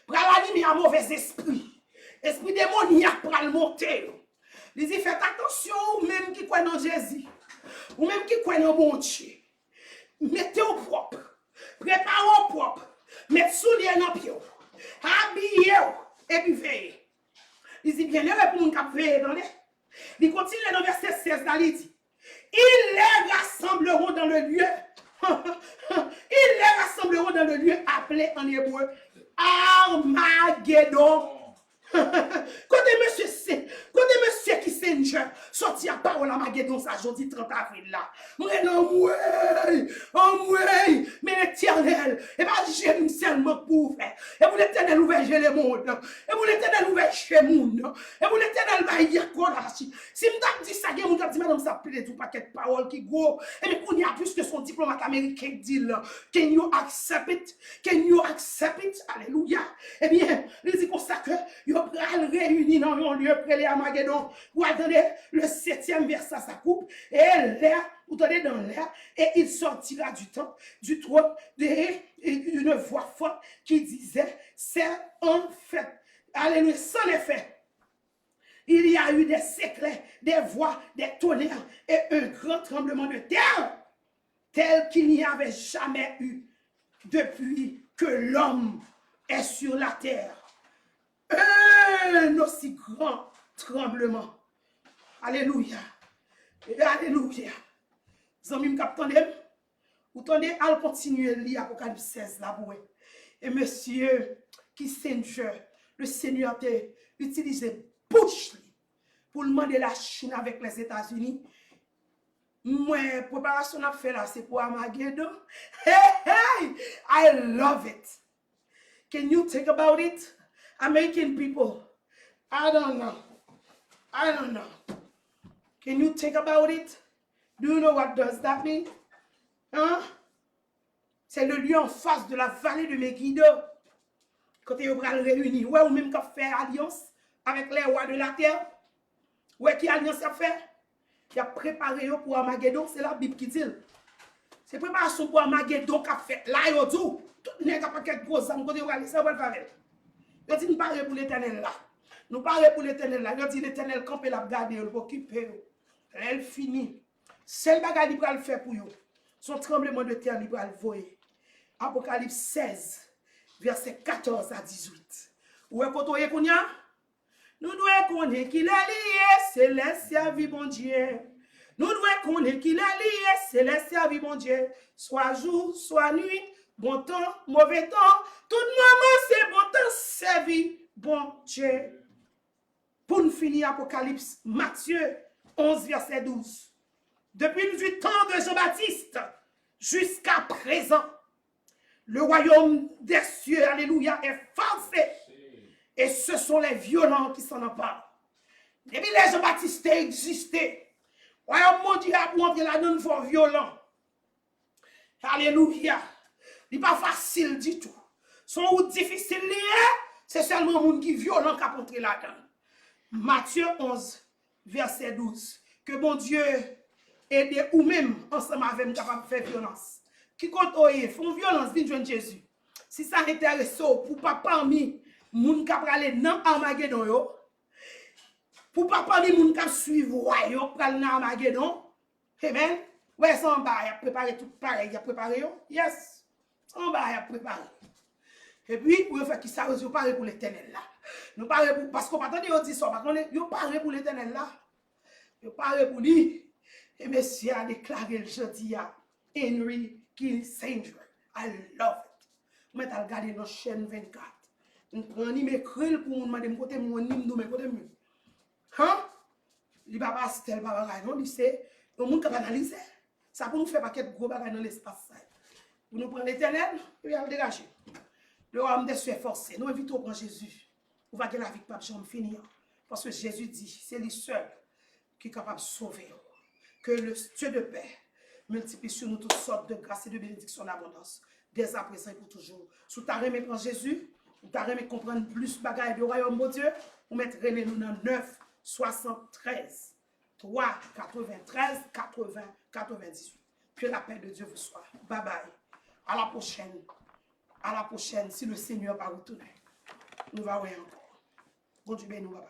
Pour l'animer un mauvais esprit. Esprit démoniaque pour le monter. Il dit faites attention, ou même qui croient dans Jésus. Ou même qui croient dans bon Dieu. Mettez au propre. Préparez au propre. Mettez souliers dans le pied. Habillez-vous. Et puis veillez. Il dit bien heureux pour nous qui veillent dans les. Il continue dans le verset 16. Là, il dit ils les rassembleront dans le lieu. Ils les rassembleront dans le lieu appelé en hébreu Armageddon. Côté monsieur qui s'enjeu, sorti à parole Armageddon, ça, jeudi 30 avril là. Mais l'éternel, et pas j'aime seulement pour faire. Et vous l'éternel ouvert le monde. Et vous l'éternel ouvert chez monde. Et vous l'éternel va y avoir. Si m't'a dit ça, il m'a dit, madame, ça plaît tout paquet de paroles qui go. Et puis, qu'on y a plus que son diplomate américain dit là. Can you accept it? Can you accept it? Alléluia. Eh bien, il dit comme ça que, il va réunir dans un lieu près de Armageddon. Vous attendez, le 7e verset, ça coupe. Et l'air, vous attendez dans l'air, et il sortira du trône, d'une voix forte qui disait, c'est en fait. Alléluia, sans effet. Il y a eu des éclairs, des voix, des tonnerres et un grand tremblement de terre, tel qu'il n'y avait jamais eu depuis que l'homme est sur la terre. Un aussi grand tremblement. Alléluia. Et alléluia. Zami m'kaptande, vous tendez à continuer lire Apocalypse 16 là pour et monsieur qui Seigneur, le Seigneur t'a utilisé bouche pour demander la Chine avec les États-Unis. Moi, préparation à faire là, c'est pour Armageddon. Hey, I love it. Can you think about it? American people, I don't know. Can you think about it? Do you know what does that mean? Hein? C'est le lieu en face de la vallée de Megiddo. Quand ils vont réunir, ouais, ou même quand faire alliance avec les rois de la terre. Ouais, qui alliance à faire? Qui a préparé pour Armageddon, c'est la Bible qui dit. C'est préparation pour Armageddon qu'a fait. Là, il y a tout. Tout le monde a pas quelque chose, ça va aller, ça va faire. Il dit, nous parlons pour l'éternel là. Nous parlons pour l'éternel là. Il dit, l'éternel campe la garde, il va occuper. Elle finit. Seul bagage li pral faire pour yo. Son tremblement de terre li pral voyer. Apocalypse 16, verset 14 à 18. Ou est kotoye kounya? Nous devons connaître qu'il est lié, c'est le servir bon Dieu. Nous devons connaître qu'il est lié, c'est le servir bon Dieu. Soit jour, soit nuit, bon temps, mauvais temps, tout moment c'est bon temps, servir bon Dieu. Pour nous finir, Apocalypse, Matthieu 11, verset 12. Depuis le temps de Jean-Baptiste jusqu'à présent, le royaume des cieux, alléluia, est forcé. Et ce sont les violents qui s'en emparent. Depuis les Jean-Baptiste existé, le royaume mondial a montré la donne for violent. Alléluia. Il n'est pas facile du tout. Son route difficile, c'est seulement le monde qui est violent qui a montré la donne. Matthieu 11, verset 12. Que bon Dieu aide ou même ensemble avec nous capable de faire violence. Qui compte oye, font violence, viennent joindre Jésus. Si ça intéresse pour pas parmi moun kap prale nan Armageddon yo, pour pas parmi moun kap suivre yo pral nan Armageddon, amen. Ouais, ça en bas, il a préparé tout pareil, il a préparé yo. Yes. En bas, il a préparé. Et puis, pour faire qui ça, vous parlez pour l'Éternel là. Nous parlons pour, parce qu'on pas attendre dit ça, parce qu'on vous parlez pour l'Éternel là. Vous parlez pour lui. Et monsieur a déclaré le jeudi à Henry Kissinger. I love it. Mais t'as regardé dans chaîne 24. On prend ni m'écrire pour nous demander côté moi ni nous mais côté moi. Hein? Il va pas tel bagage non, il c'est le monde qui va analyser. Ça pour nous faire paquet gros bagage dans l'espace ça. Pour nous prendre l'Éternel, il va dégager. Le homme des cieux est forcé. Nous invitons prendre Jésus. On va que la vie pas jamais finir parce que Jésus dit c'est lui seul qui est capable de sauver. Que le Dieu de paix multiplie sur nous toutes sortes de grâces et de bénédictions d'abondance, dès à présent et pour toujours. Sous ta remet prendre Jésus, ou ta remet comprendre plus bagaille du royaume de Dieu, ou mettre remet nous dans 9, 73, 3, 93, 80, 98. Que la paix de Dieu vous soit. Bye bye. À la prochaine. À la prochaine, si le Seigneur va retourner. Nous va voir encore. Bon Dieu béni, bye bye.